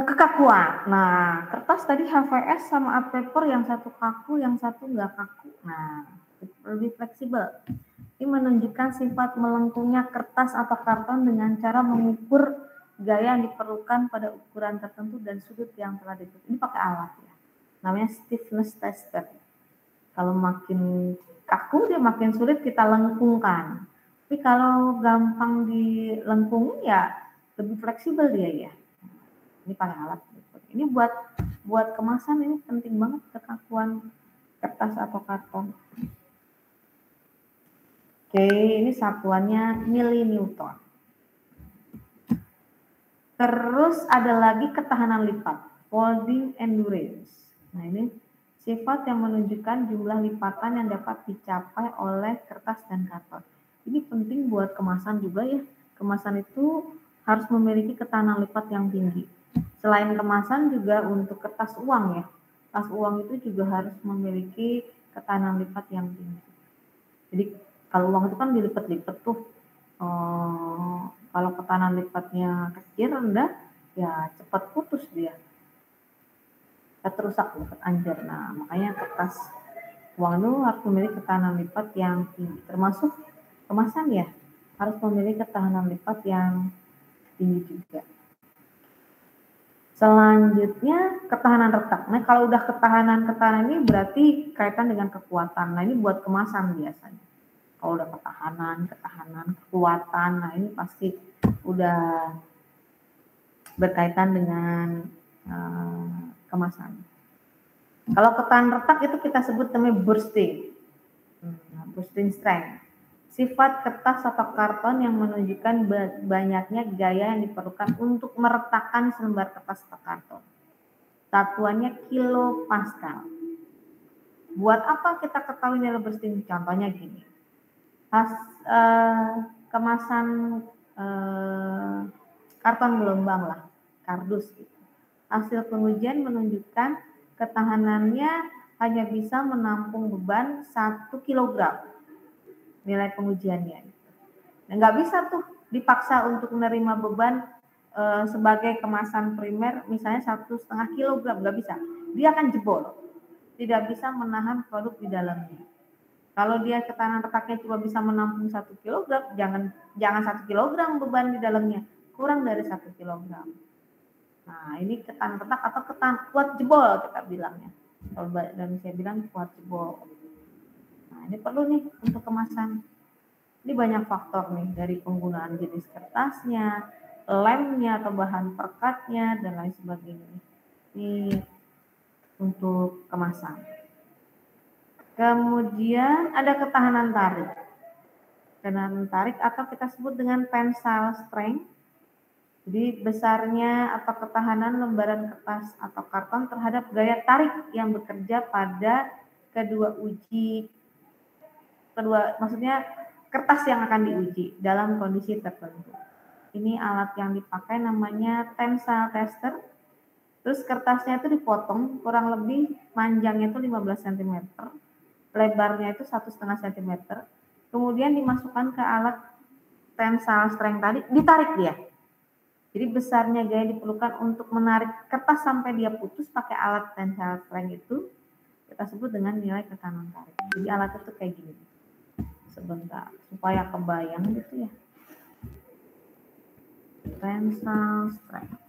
Kekakuan. Nah, kertas tadi HVS sama art paper yang satu kaku, yang satu nggak kaku. Nah, lebih fleksibel. Ini menunjukkan sifat melengkungnya kertas atau karton dengan cara mengukur gaya yang diperlukan pada ukuran tertentu dan sudut yang telah ditentukan. Ini pakai alat ya. Namanya stiffness tester. Kalau makin kaku dia makin sulit kita lengkungkan. Tapi kalau gampang dilengkung ya lebih fleksibel dia ya. Ini pakai alat. Ini buat kemasan ini penting banget kekakuan kertas atau karton. Oke, ini satuannya millinewton. Terus ada lagi ketahanan lipat, folding endurance. Nah ini sifat yang menunjukkan jumlah lipatan yang dapat dicapai oleh kertas dan karton. Ini penting buat kemasan juga ya. Kemasan itu harus memiliki ketahanan lipat yang tinggi. Selain kemasan juga untuk kertas uang ya. Kertas uang itu juga harus memiliki ketahanan lipat yang tinggi. Jadi kalau uang itu kan dilipat-lipat tuh. Kalau ketahanan lipatnya kecil rendah ya cepat putus dia. Cepat rusak, cepat anjir. Nah makanya kertas uang itu harus memiliki ketahanan lipat yang tinggi. Termasuk kemasan ya harus memiliki ketahanan lipat yang tinggi juga. Selanjutnya ketahanan retak. Nah kalau udah ketahanan ini berarti kaitan dengan kekuatan. Nah ini buat kemasan biasanya. Kalau udah ketahanan, kekuatan, nah ini pasti udah berkaitan dengan kemasan. Kalau ketahanan retak itu kita sebut namanya bursting, bursting strength. Sifat kertas atau karton yang menunjukkan banyaknya gaya yang diperlukan untuk meretakkan selembar kertas atau karton. Satuannya kilopascal. Buat apa kita ketahui nilai bursting? Contohnya gini. Kemasan karton gelombang lah, kardus gitu. Hasil pengujian menunjukkan ketahanannya hanya bisa menampung beban 1 kg. Nilai pengujiannya. Nah, nggak bisa tuh dipaksa untuk menerima beban sebagai kemasan primer, misalnya 1,5 kg, nggak bisa. Dia akan jebol, tidak bisa menahan produk di dalamnya. Kalau dia ketahanan retaknya cuma bisa menampung 1 kg, jangan 1 kg beban di dalamnya, kurang dari 1 kg. Nah, ini ketahanan retak atau kuat jebol kita bilangnya. Kalau dan saya bilang kuat jebol. Nah, ini perlu nih untuk kemasan. Ini banyak faktor nih dari penggunaan jenis kertasnya, lemnya atau bahan perekatnya dan lain sebagainya. Ini untuk kemasan. Kemudian ada ketahanan tarik. Ketahanan tarik atau kita sebut dengan tensile strength. Jadi besarnya atau ketahanan lembaran kertas atau karton terhadap gaya tarik yang bekerja pada maksudnya kertas yang akan diuji dalam kondisi tertentu. Ini alat yang dipakai namanya tensile tester. Terus kertasnya itu dipotong kurang lebih panjangnya itu 15 cm. Lebarnya itu 1,5 cm, kemudian dimasukkan ke alat tensile strength tadi, ditarik dia. Jadi besarnya gaya diperlukan untuk menarik kertas sampai dia putus pakai alat tensile strength itu kita sebut dengan nilai ketahanan tarik. Jadi alat itu kayak gini. Sebentar, supaya kebayang gitu ya. Tensile strength.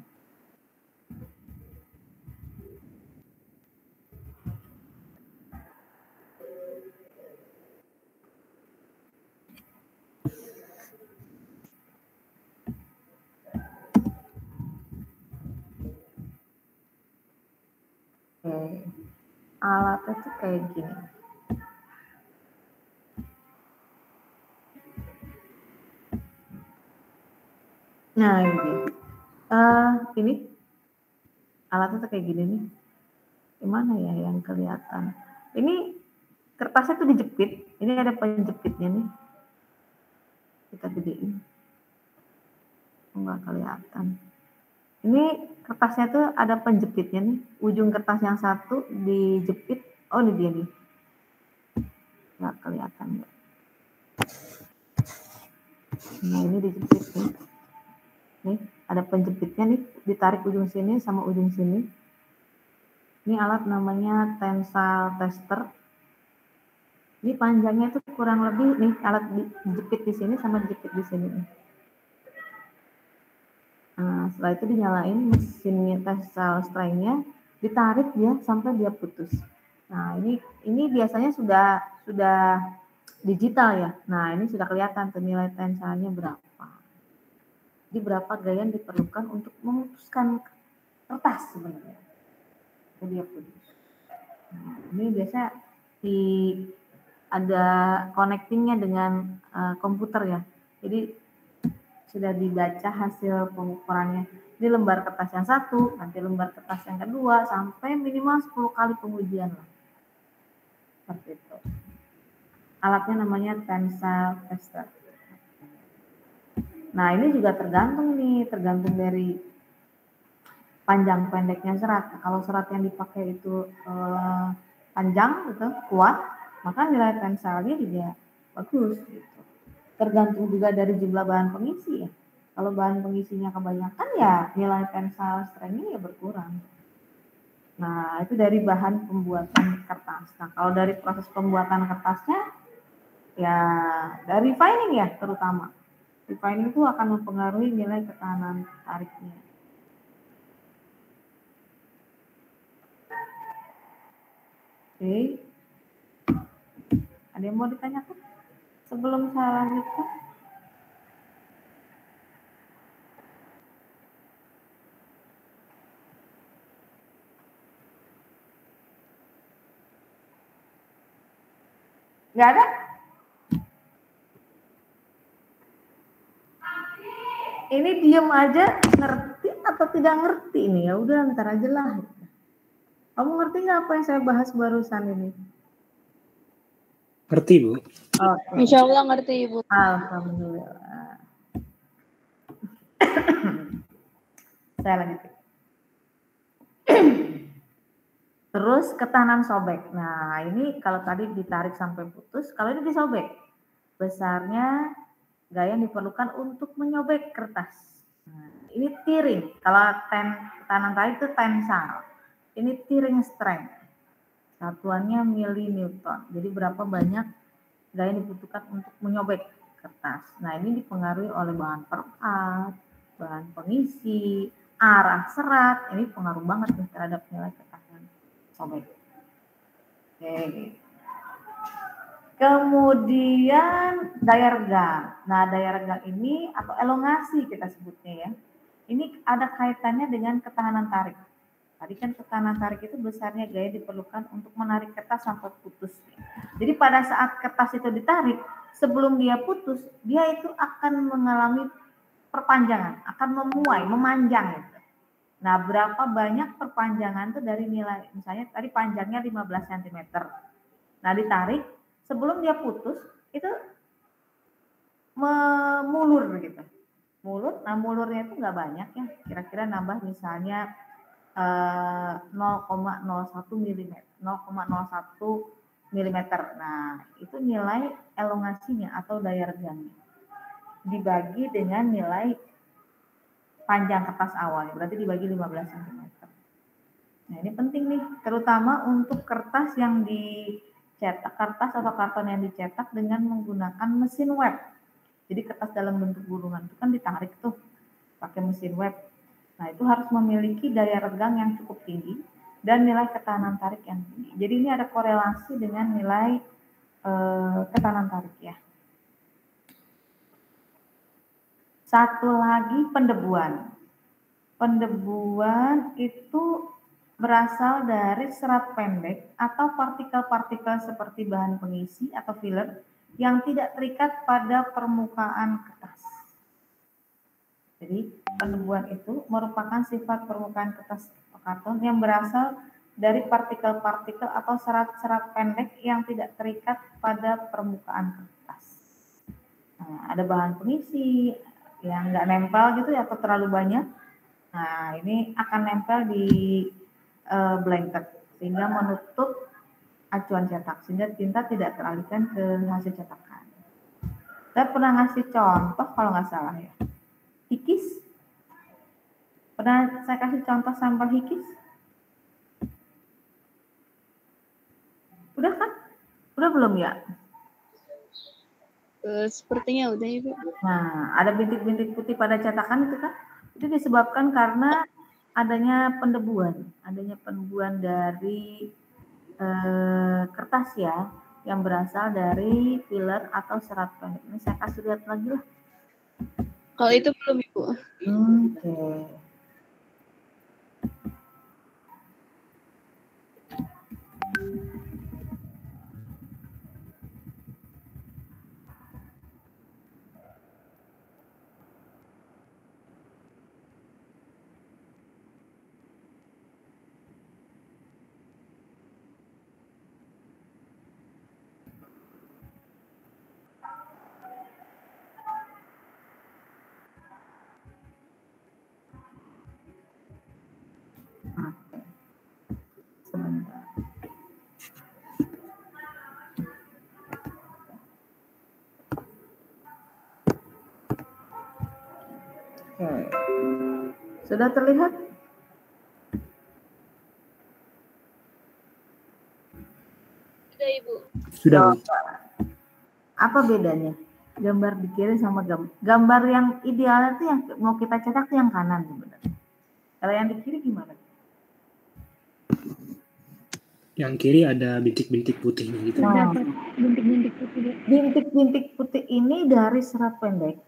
Alatnya tuh kayak gini. Nah ini alatnya tuh kayak gini nih. Gimana ya yang kelihatan? Ini kertasnya tuh dijepit. Ini ada penjepitnya nih. Kita gedein. Enggak kelihatan. Ini kertasnya tuh ada penjepitnya nih. Ujung kertas yang satu dijepit. Oh ini dia nih. Nggak kelihatan ya. Nah ini dijepit nih. Nih ada penjepitnya nih. Ditarik ujung sini sama ujung sini. Ini alat namanya tensile tester. Ini panjangnya tuh kurang lebih nih. Alat dijepit di sini sama dijepit di sini nih. Nah, Nah, setelah itu dinyalain mesinnya tensile strength-nya, ditarik dia sampai dia putus. Nah, ini biasanya sudah digital ya. Nah, ini sudah kelihatan tuh nilai tensilenya berapa. Jadi berapa gaya yang diperlukan untuk memutuskan kertas sebenarnya. Itu dia putus. Nah, ini biasa ada connectingnya dengan komputer ya. Jadi sudah dibaca hasil pengukurannya di lembar kertas yang satu, nanti lembar kertas yang kedua, sampai minimal 10 kali pengujian lah. Seperti itu. Alatnya namanya tensile tester. Nah, ini juga tergantung dari panjang pendeknya serat. Nah, kalau serat yang dipakai itu panjang gitu, kuat, maka nilai tensilenya juga bagus gitu. Tergantung juga dari jumlah bahan pengisi ya. Kalau bahan pengisinya kebanyakan ya nilai tensile strength-nya ya berkurang. Nah, itu dari bahan pembuatan kertas. Nah, kalau dari proses pembuatan kertasnya ya dari refining ya terutama. Refining itu akan mempengaruhi nilai ketahanan tariknya. Oke. Ada yang mau ditanyakan? Sebelum saya lanjutkan. Nggak ada? Ini diem aja, ngerti atau tidak ngerti ini? Ya udah ntar aja lah. Kamu ngerti nggak apa yang saya bahas barusan ini? Ngerti, Bu. Okay. Insya Allah ngerti, Ibu. Alhamdulillah. Saya lanjutin. Terus ketahanan sobek. Nah, ini kalau tadi ditarik sampai putus, kalau ini disobek. Besarnya gaya yang diperlukan untuk menyobek kertas. Nah, ini tiring. Kalau ketahanan tarik itu tensile. Ini tiring strength. Satuannya milinewton. Jadi berapa banyak gaya yang dibutuhkan untuk menyobek kertas. Nah, ini dipengaruhi oleh bahan perekat, bahan pengisi, arah serat. Ini pengaruh banget nih terhadap nilai ketahanan sobek. Oke. Kemudian daya regang. Nah, daya regang ini atau elongasi kita sebutnya ya. Ini ada kaitannya dengan ketahanan tarik. Tadi kan ketahanan tarik itu besarnya gaya diperlukan untuk menarik kertas sampai putus. Jadi pada saat kertas itu ditarik, sebelum dia putus, dia itu akan mengalami perpanjangan, akan memuai, memanjang. Gitu. Nah, berapa banyak perpanjangan itu dari nilai, misalnya tadi panjangnya 15 cm. Nah, ditarik, sebelum dia putus, itu memulur gitu. Mulur, nah mulurnya itu nggak banyak ya, kira-kira nambah misalnya 0,01 mm, 0,01 mm. Nah, itu nilai elongasinya atau daya regangnya. Dibagi dengan nilai panjang kertas awal, berarti dibagi 15 cm. Nah, ini penting nih, terutama untuk kertas yang dicetak, kertas atau karton yang dicetak dengan menggunakan mesin web. Jadi kertas dalam bentuk gulungan itu kan ditarik tuh pakai mesin web. Nah, itu harus memiliki daya regang yang cukup tinggi dan nilai ketahanan tarik yang tinggi. Jadi ini ada korelasi dengan nilai ketahanan tarik ya. Satu lagi pendebuan. Pendebuan itu berasal dari serat pendek atau partikel-partikel seperti bahan pengisi atau filler yang tidak terikat pada permukaan kertas. Jadi pendebuan itu merupakan sifat permukaan kertas karton yang berasal dari partikel-partikel atau serat-serat pendek yang tidak terikat pada permukaan kertas. Nah, ada bahan pengisi yang nggak nempel gitu ya, atau terlalu banyak. Nah, ini akan nempel di blanket sehingga menutup acuan cetak sehingga tinta tidak teralihkan ke hasil cetakan. Saya pernah ngasih contoh kalau nggak salah ya. Hikis. Pernah saya kasih contoh sampel hikis? Udah kan? Udah belum ya? Sepertinya udah, Ibu. Nah, ada bintik-bintik putih pada cetakan itu kan? Itu disebabkan karena adanya pendebuan dari kertas ya, yang berasal dari filler atau serat pendek. Ini saya kasih lihat lagi lah. Kalau itu belum Ibu. Oke. Sebentar. Oke. Sudah terlihat? Sudah Ibu. Sudah, Bu. Apa bedanya gambar di kiri sama gambar yang idealnya tuh yang mau kita cetak tuh yang kanan sebenarnya. Kalau yang di kiri gimana? Yang kiri ada bintik-bintik putihnya gitu. Terdapat bintik-bintik putih. Bintik-bintik putih ini dari serat pendek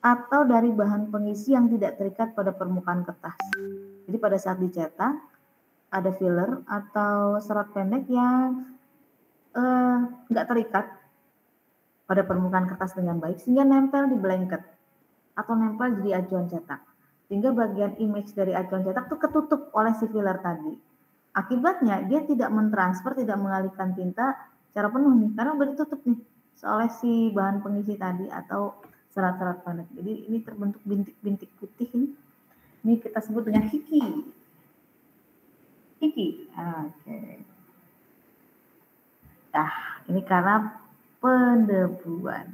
atau dari bahan pengisi yang tidak terikat pada permukaan kertas. Jadi pada saat dicetak ada filler atau serat pendek yang nggak terikat pada permukaan kertas dengan baik sehingga nempel di blanket atau nempel di acuan cetak. Sehingga bagian image dari acuan cetak itu ketutup oleh si filler tadi. Akibatnya dia tidak mentransfer, tidak mengalihkan tinta secara penuh nih, karena udah ditutup nih oleh si bahan pengisi tadi atau serat-serat pendek. Jadi ini terbentuk bintik-bintik putih ini. Ini kita sebut dengan hiki. Hiki. Oke. Nah, ini karena pendebuan.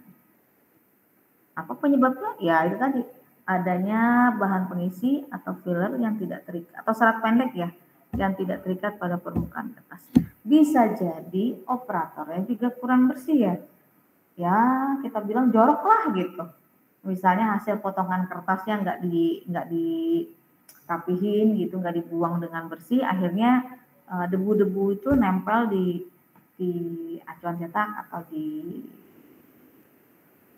Apa penyebabnya? Ya itu tadi, adanya bahan pengisi atau filler yang tidak terikat atau serat pendek ya, yang tidak terikat pada permukaan kertas. Bisa jadi operatornya juga kurang bersih ya. Ya kita bilang jorok lah gitu. Misalnya hasil potongan kertasnya nggak dirapihin gitu, nggak dibuang dengan bersih, akhirnya debu-debu itu nempel di acuan cetak atau di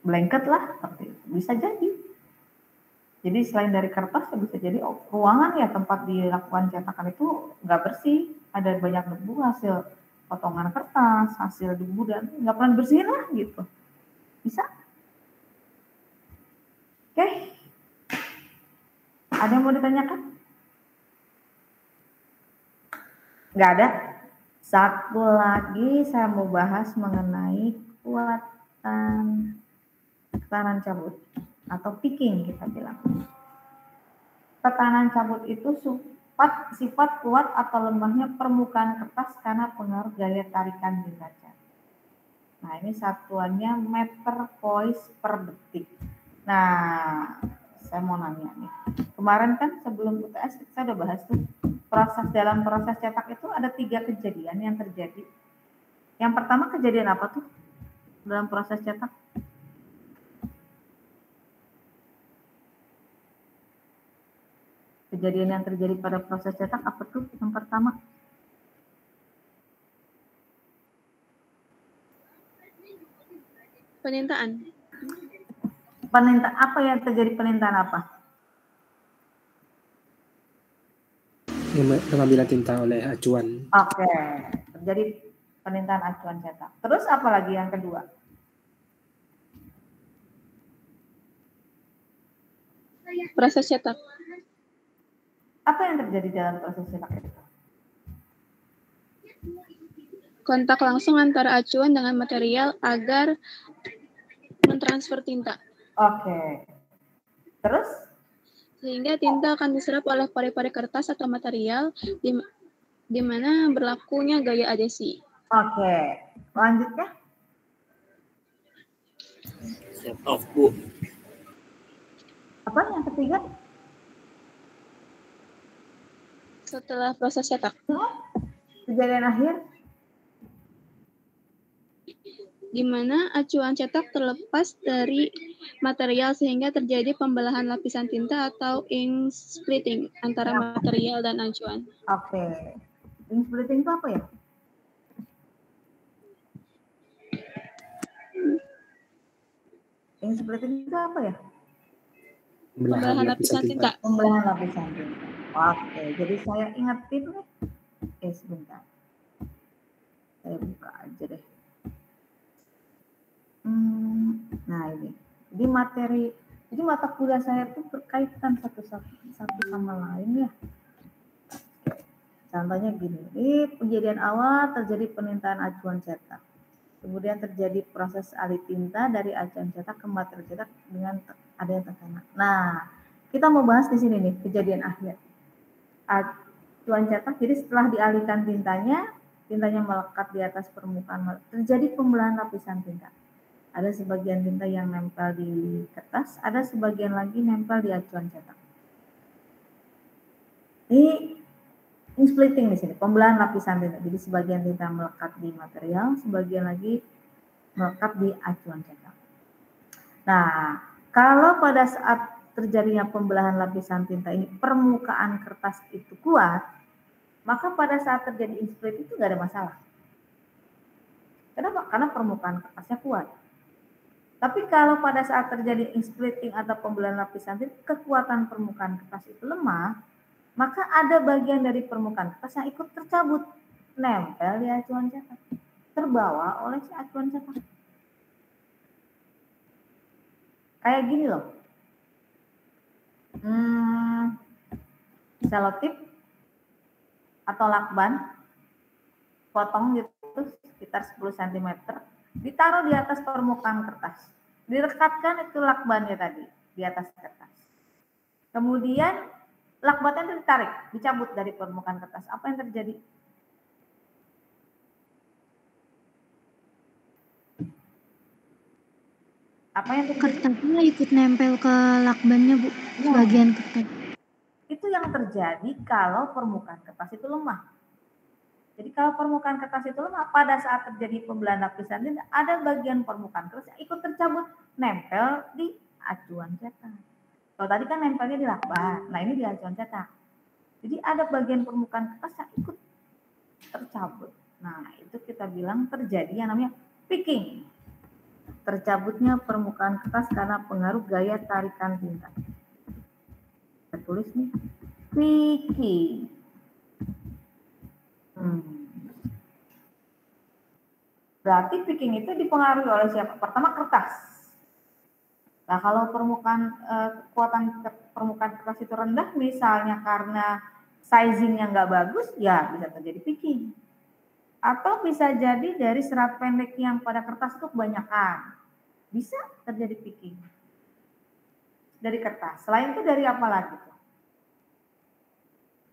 blanket lah seperti itu. Bisa jadi. Jadi selain dari kertas bisa jadi ruangan ya tempat dilakukan cetakan itu nggak bersih, ada banyak debu hasil potongan kertas, hasil debu dan nggak pernah bersihin lah gitu. Bisa? Oke. Ada yang mau ditanyakan? Nggak ada? Satu lagi saya mau bahas mengenai tekanan cabut atau picking kita bilang. Tekanan cabut itu sifat kuat atau lemahnya permukaan kertas karena pengaruh gaya tarikan di kaca. Nah ini satuannya meter poise per detik. Nah saya mau nanya nih, kemarin kan sebelum UTS kita udah bahas tuh dalam proses cetak itu ada 3 kejadian yang terjadi. Yang pertama kejadian apa tuh dalam proses cetak? Kejadian yang terjadi pada proses cetak apa tuh yang pertama? Penintaan. Apa yang terjadi penintaan apa? Pengambilan tinta oleh acuan. Oke, terjadi penintaan acuan cetak. Terus apa lagi yang kedua? Proses cetak. Apa yang terjadi dalam proses cetak itu? Kontak langsung antara acuan dengan material agar mentransfer tinta. Oke. Terus? Sehingga tinta akan diserap oleh pare-pare kertas atau material di mana berlakunya gaya adhesi. Oke. Lanjutnya? Set off, Bu. Apa yang ketiga? Setelah proses cetak. Kejadian akhir? Di mana acuan cetak terlepas dari material sehingga terjadi pembelahan lapisan tinta atau ink splitting antara material dan acuan. Oke. Ink splitting itu apa ya? Ink splitting itu apa ya? Pembelahan lapisan tinta. Pembelahan lapisan tinta. Oke, jadi saya ingetin nih. Sebentar. Saya buka aja deh. Nah ini. Jadi mata kuliah saya itu berkaitan satu sama lain ya. Contohnya gini, ini kejadian awal terjadi penintaan acuan cetak. Kemudian terjadi proses alih tinta dari acuan cetak ke material cetak dengan adanya tekanan. Nah, kita mau bahas di sini nih, kejadian akhir. Acuan cetak, jadi setelah dialihkan tintanya melekat di atas permukaan, terjadi pembelahan lapisan tinta. Ada sebagian tinta yang nempel di kertas, ada sebagian lagi nempel di acuan cetak. Ini ink splitting di sini, pembelahan lapisan tinta. Jadi sebagian tinta melekat di material, sebagian lagi melekat di acuan cetak. Nah, kalau pada saat terjadinya pembelahan lapisan tinta ini permukaan kertas itu kuat, maka pada saat terjadi ink split itu nggak ada masalah. Kenapa? Karena permukaan kertasnya kuat. Tapi kalau pada saat terjadi ink splitting atau pembelahan lapisan tinta, kekuatan permukaan kertas itu lemah, maka ada bagian dari permukaan kertas yang ikut tercabut, nempel di acuan cetak, terbawa oleh si acuan cetak. Kayak gini loh. Selotip atau lakban, potong gitu sekitar 10 cm, ditaruh di atas permukaan kertas. Direkatkan itu lakbannya tadi di atas kertas. Kemudian lakbannya itu ditarik, dicabut dari permukaan kertas. Apa yang terjadi? Apa yang terjadi? Kertasnya ikut nempel ke lakbannya, Bu, sebagian kertas. Itu yang terjadi kalau permukaan kertas itu lemah. Jadi kalau permukaan kertas itu lemah, pada saat terjadi pembelahan lapisan tinta, ada bagian permukaan kertas yang ikut tercabut, nempel di acuan cetak. Kalau tadi kan nempelnya di lakban, nah ini di acuan cetak. Jadi ada bagian permukaan kertas yang ikut tercabut. Nah itu kita bilang terjadi yang namanya picking. Tercabutnya permukaan kertas karena pengaruh gaya tarikan tinta. Kita tulis nih, picking. Berarti picking itu dipengaruhi oleh siapa? Pertama kertas. Nah kalau kekuatan permukaan kertas itu rendah, misalnya karena sizingnya nggak bagus, ya bisa terjadi picking. Atau bisa jadi dari serat pendek yang pada kertas itu kebanyakan, bisa terjadi picking dari kertas. Selain itu dari apa lagi?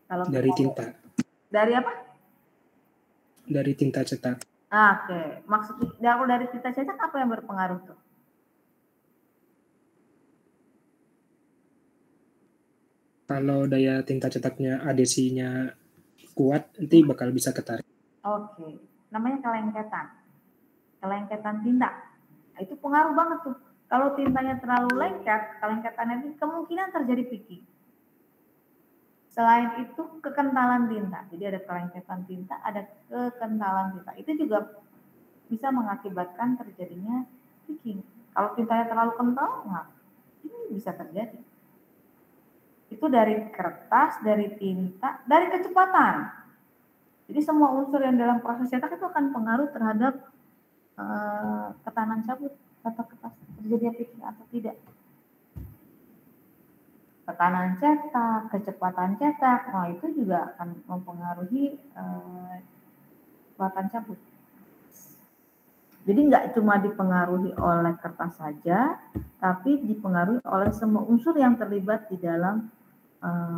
Kalau dari tinta. Dari apa? Dari tinta cetak. Oke, maksudnya dari tinta cetak apa yang berpengaruh tuh? Kalau daya tinta cetaknya adesinya kuat, nanti bakal bisa ketarik. Oke, namanya kelengketan tinta. Nah, itu pengaruh banget tuh. Kalau tintanya terlalu lengket, kelengketannya itu kemungkinan terjadi picking. Selain itu kekentalan tinta, jadi ada kelengketan tinta, ada kekentalan tinta. Itu juga bisa mengakibatkan terjadinya picking. Kalau tintanya terlalu kental, nah ini bisa terjadi. Itu dari kertas, dari tinta, dari kecepatan. Jadi semua unsur yang dalam proses cetak itu akan pengaruh terhadap ketahanan cabut atau kertas terjadinya picking atau tidak. Tekanan cetak, kecepatan cetak, nah itu juga akan mempengaruhi kekuatan cabut. Jadi nggak cuma dipengaruhi oleh kertas saja, tapi dipengaruhi oleh semua unsur yang terlibat di dalam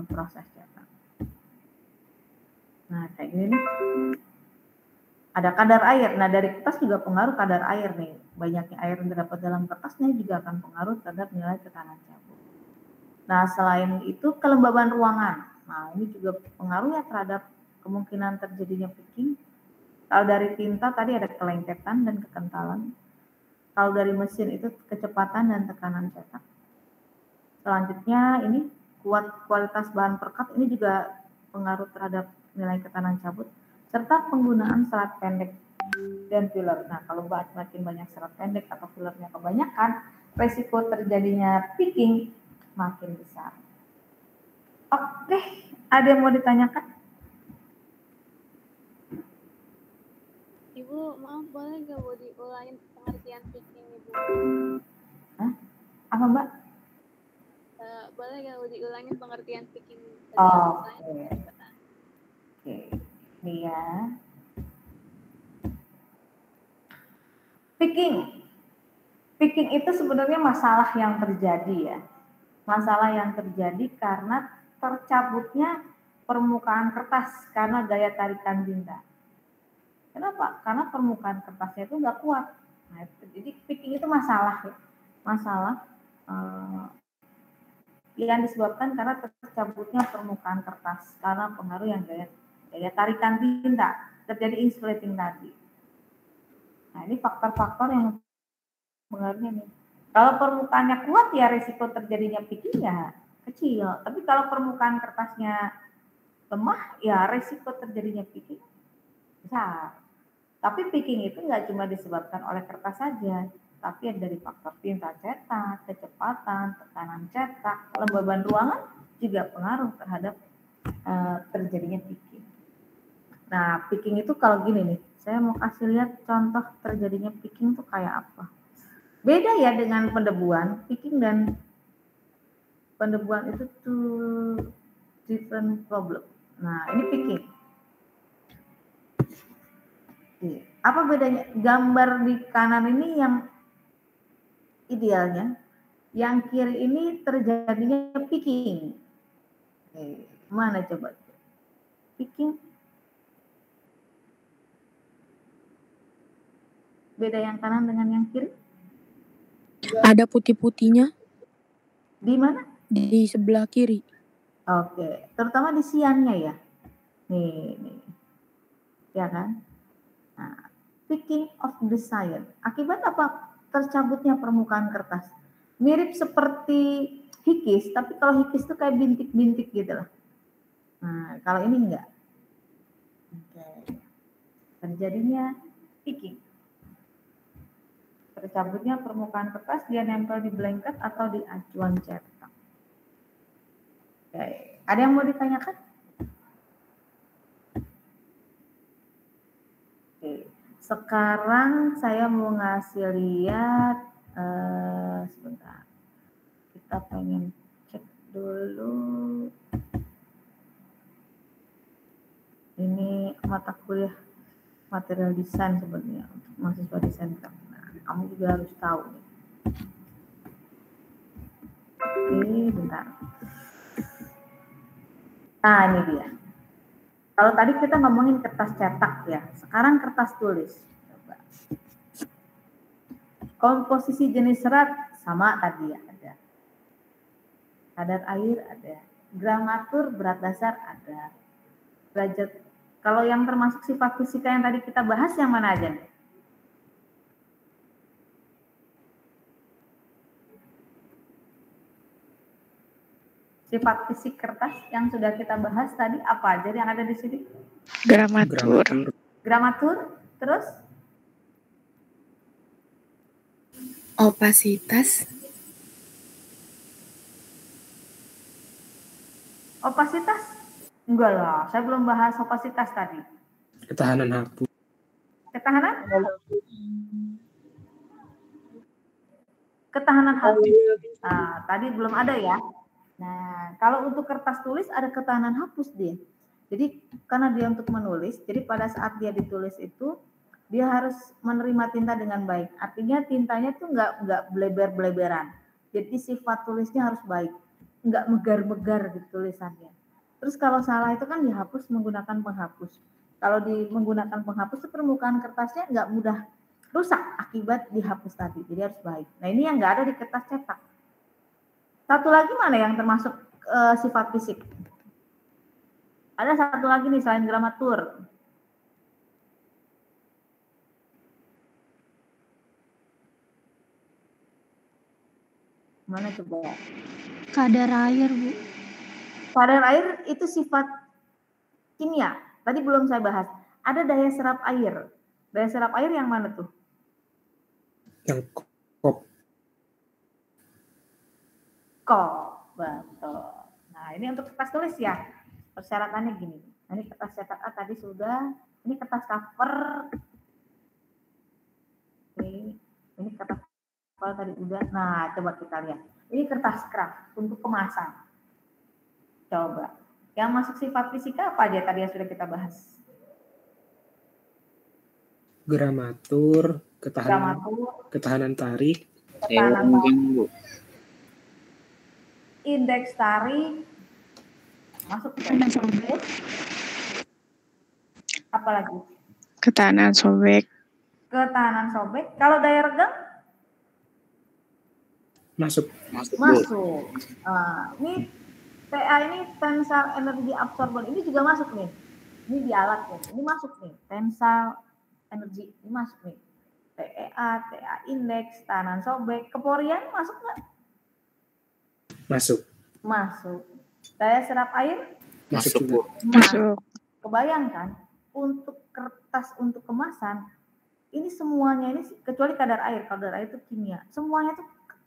proses cetak. Nah kayak gini nih, ada kadar air. Nah dari kertas juga pengaruh kadar air nih. Banyaknya air yang terdapat dalam kertasnya juga akan pengaruh terhadap nilai ketahanan cabut. Nah, selain itu kelembaban ruangan. Nah, ini juga pengaruhnya terhadap kemungkinan terjadinya picking. Kalau dari tinta tadi ada kelengketan dan kekentalan. Kalau dari mesin itu kecepatan dan tekanan cetak. Selanjutnya ini kualitas bahan perekat ini juga pengaruh terhadap nilai ketahanan cabut serta penggunaan serat pendek dan filler. Nah, kalau makin banyak serat pendek atau fillernya kebanyakan, resiko terjadinya picking makin besar. Oke, ada yang mau ditanyakan? Ibu, maaf boleh nggak Bu diulangin pengertian picking Ibu? Hah? Apa Mbak? Boleh nggak Bu diulangin pengertian picking? Oke. Ini ya. Picking itu sebenarnya masalah yang terjadi ya. Masalah yang terjadi karena tercabutnya permukaan kertas karena gaya tarikan tinta. Kenapa? Karena permukaan kertasnya itu nggak kuat. Nah, jadi picking itu masalah ya. Masalah yang disebabkan karena tercabutnya permukaan kertas karena pengaruh yang gaya tarikan tinta, terjadi insulating tadi. Nah, ini faktor-faktor yang pengaruhnya nih. Kalau permukaannya kuat ya risiko terjadinya picking ya kecil. Tapi kalau permukaan kertasnya lemah ya risiko terjadinya picking besar. Tapi picking itu nggak cuma disebabkan oleh kertas saja, tapi dari faktor tinta cetak, kecepatan, tekanan cetak, kelembaban ruangan juga pengaruh terhadap terjadinya picking. Nah, picking itu kalau gini nih, saya mau kasih lihat contoh terjadinya picking tuh kayak apa. Beda ya dengan pendebuan, picking dan pendebuan itu two different problem. Nah, ini picking. Apa bedanya? Gambar di kanan ini yang idealnya, yang kiri ini terjadinya picking. Mana coba? Picking. Beda yang kanan dengan yang kiri? Ada putih-putihnya. Di mana? Di sebelah kiri. Oke, terutama di siannya ya. Nih. Ya kan? Nah, picking of the cyan. Akibat apa? Tercabutnya permukaan kertas. Mirip seperti hikis, tapi kalau hikis itu kayak bintik-bintik gitu lah. Nah, kalau ini enggak. Oke. Terjadinya picking. Tercabutnya permukaan kertas, dia nempel di blanket atau di acuan cetak. Oke. Ada yang mau ditanyakan? Oke. Sekarang saya mau ngasih lihat sebentar. Kita pengen cek dulu. Ini mata kuliah material desain sebenarnya untuk mahasiswa desain. Kamu juga harus tahu nih. Oke, bentar. Nah, ini dia. Kalau tadi kita ngomongin kertas cetak ya, sekarang kertas tulis. Coba. Komposisi jenis serat sama tadi ya, ada. Kadar air ada. Gramatur berat dasar ada. Derajat. Kalau yang termasuk sifat fisika yang tadi kita bahas yang mana aja nih? Sifat fisik kertas yang sudah kita bahas tadi apa aja yang ada di sini? Gramatur. Gramatur, terus? Opasitas. Opasitas? Enggak lah, saya belum bahas opasitas tadi. Ketahanan hapus. Ketahanan? Ketahanan hapus. Nah, tadi belum ada ya. Nah, kalau untuk kertas tulis ada ketahanan hapus dia. Jadi karena dia untuk menulis, jadi pada saat dia ditulis itu dia harus menerima tinta dengan baik. Artinya tintanya tuh nggak bleber-bleberan. Jadi sifat tulisnya harus baik, nggak megar-megar di tulisannya. Terus kalau salah itu kan dihapus menggunakan penghapus. Kalau menggunakan penghapus itu permukaan kertasnya nggak mudah rusak akibat dihapus tadi. Jadi harus baik. Nah ini yang nggak ada di kertas cetak. Satu lagi mana yang termasuk sifat fisik? Ada satu lagi nih selain gramatur. Gimana coba? Kadar air, Bu. Kadar air itu sifat kimia. Tadi belum saya bahas. Ada daya serap air. Daya serap air yang mana tuh? Yang kop. Kop, betul. Nah, ini untuk kertas tulis ya. Persyaratannya gini. Nah, ini kertas cetak A tadi sudah. Ini kertas cover. Ini kertas cover tadi udah. Nah, coba kita lihat. Ini kertas kraft untuk kemasan. Coba. Yang masuk sifat fisika apa aja tadi yang sudah kita bahas? Gramatur, ketahanan tarik, indeks tarik, masuk ke apa lagi? Ketahanan sobek. Kalau daya regang? Masuk. Ini TA ini tensile energy absorbent ini juga masuk nih. Ini di alat nih. Ini masuk nih. Tensile energy ini masuk nih. TEA, TA indeks, tahanan sobek, keporian masuk nggak? Masuk. Daya serap air? Masuk. Kebayangkan untuk kertas untuk kemasan ini semuanya ini kecuali kadar air. Kadar air itu kimia. Semuanya itu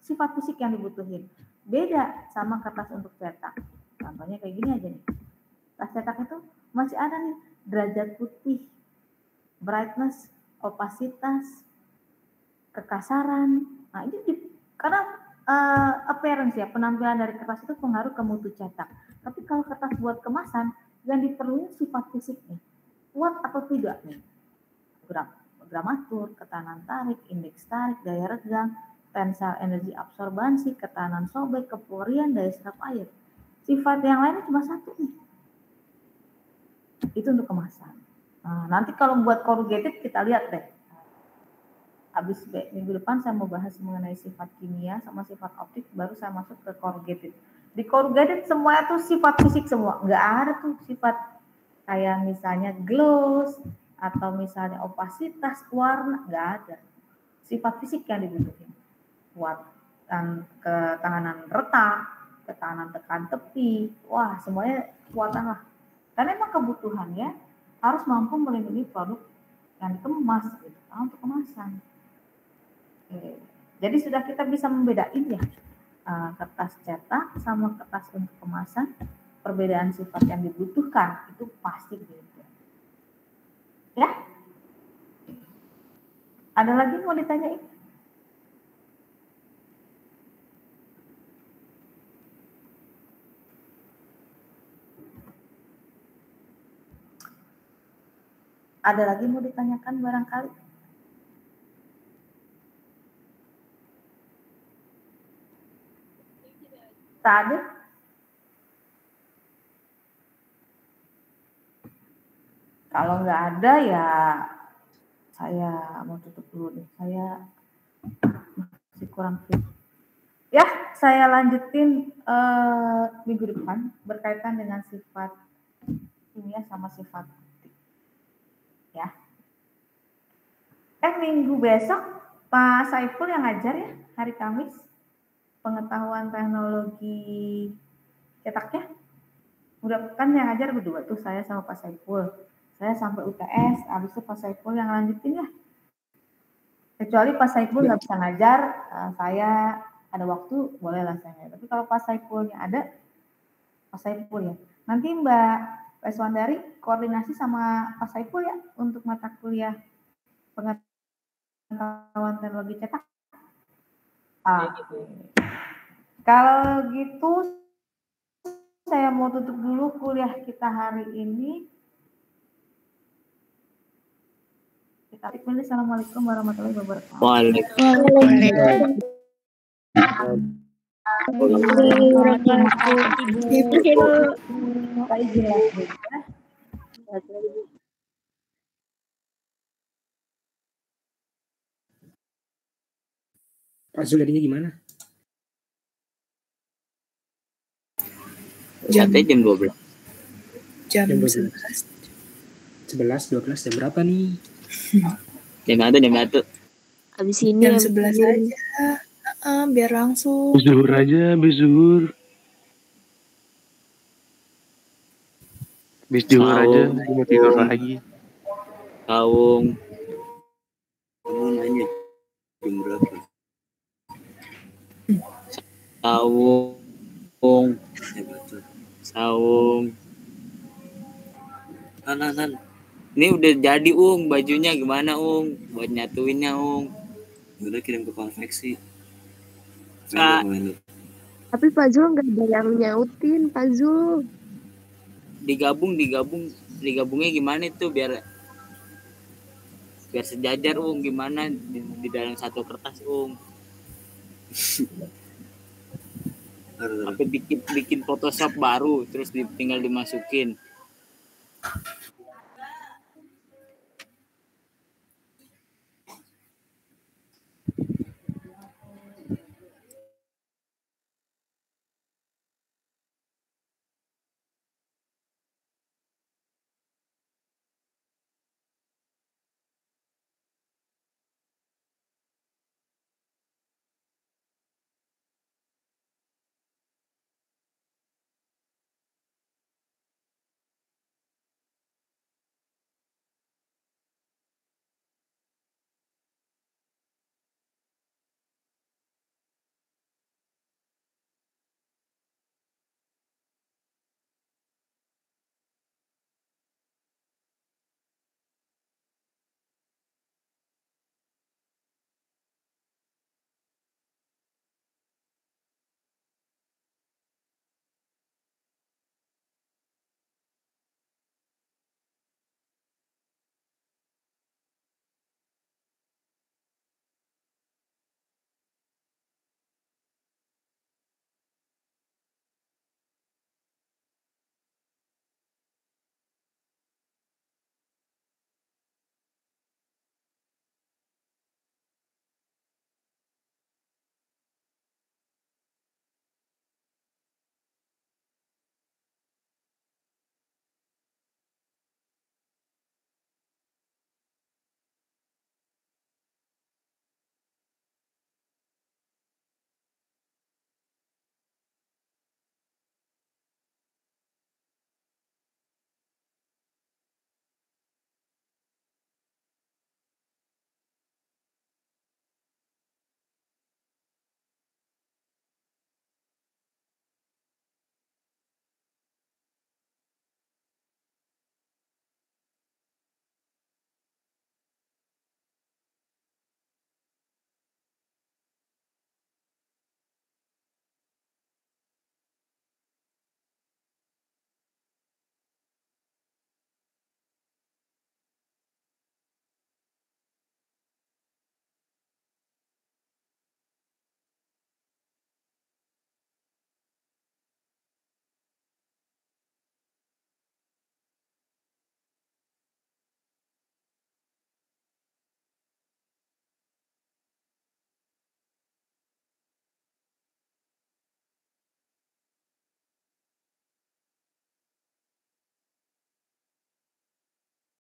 sifat fisik yang dibutuhin. Beda sama kertas untuk cetak. Contohnya kayak gini aja nih. Kertas cetak itu masih ada nih derajat putih, brightness, opasitas, kekasaran. Nah, ini karena appearance ya, penampilan dari kertas itu pengaruh ke mutu cetak. Tapi kalau kertas buat kemasan yang diperlukan sifat fisiknya, kuat atau tidak nih? Gramatur, ketahanan tarik, indeks tarik, daya regang, tensile energi absorbansi, ketahanan sobek, keporian, daya serap air. Sifat yang lainnya cuma satu nih. Itu untuk kemasan. Nah, nanti kalau buat corrugated kita lihat deh. Habis minggu depan saya mau bahas mengenai sifat kimia sama sifat optik, baru saya masuk ke corrugated. Di corrugated semua itu sifat fisik semua. Nggak ada tuh sifat kayak misalnya gloss atau misalnya opasitas, warna, nggak ada. Sifat fisik yang dibutuhin. Kuat ketahanan retak, ketahanan tekan tepi, wah semuanya kekuatan lah. Karena emang kebutuhannya harus mampu melindungi produk yang dikemas gitu, untuk kemasan. Oke. Jadi sudah kita bisa membedain ya kertas cetak sama kertas untuk kemasan, perbedaan sifat yang dibutuhkan itu pasti beda. Ya? Ada lagi mau ditanyain? Ada lagi mau ditanyakan barangkali? Tak ada? Kalau nggak ada ya saya mau tutup dulu nih. Saya masih kurang fit. Ya, saya lanjutin minggu depan berkaitan dengan sifat kimia sama sifat optik. Ya. Minggu besok Pak Saiful yang ngajar ya, hari Kamis, pengetahuan teknologi cetaknya. Udah kan yang ngajar berdua tuh, saya sama Pak Saiful. Saya sampai UTS, habis itu Pak Saiful yang lanjutin ya. Kecuali Pak Saiful nggak bisa ngajar, saya ada waktu, bolehlah saya. Tapi kalau Pak Saifulnya ada, Pak Saiful ya. Nanti Mbak Peswandari koordinasi sama Pak Saiful ya untuk mata kuliah pengetahuan teknologi cetak. Kalau gitu saya mau tutup dulu kuliah kita hari ini. Kita pilih. Assalamualaikum warahmatullahi wabarakatuh. Waalaikumsalam. Pak Zul jadinya gimana? Katanya jam 12. Jam 11, 12, jam berapa nih? Jam 1. Habis ini jam 11 aja. Biar langsung. Habis zuhur aja, habis zuhur. Habis zuhur aja, mau tidur lagi. Saung. Kamu nanya jam berapa? Saung. Saung. Nan. Ini udah jadi bajunya gimana buat nyatuinnya udah kirim ke konveksi. Tapi Pak Zul nggak ada yang nyautin Pak Zul. Digabungnya gimana itu biar sejajar gimana di dalam satu kertas apa bikin Photoshop baru terus tinggal dimasukin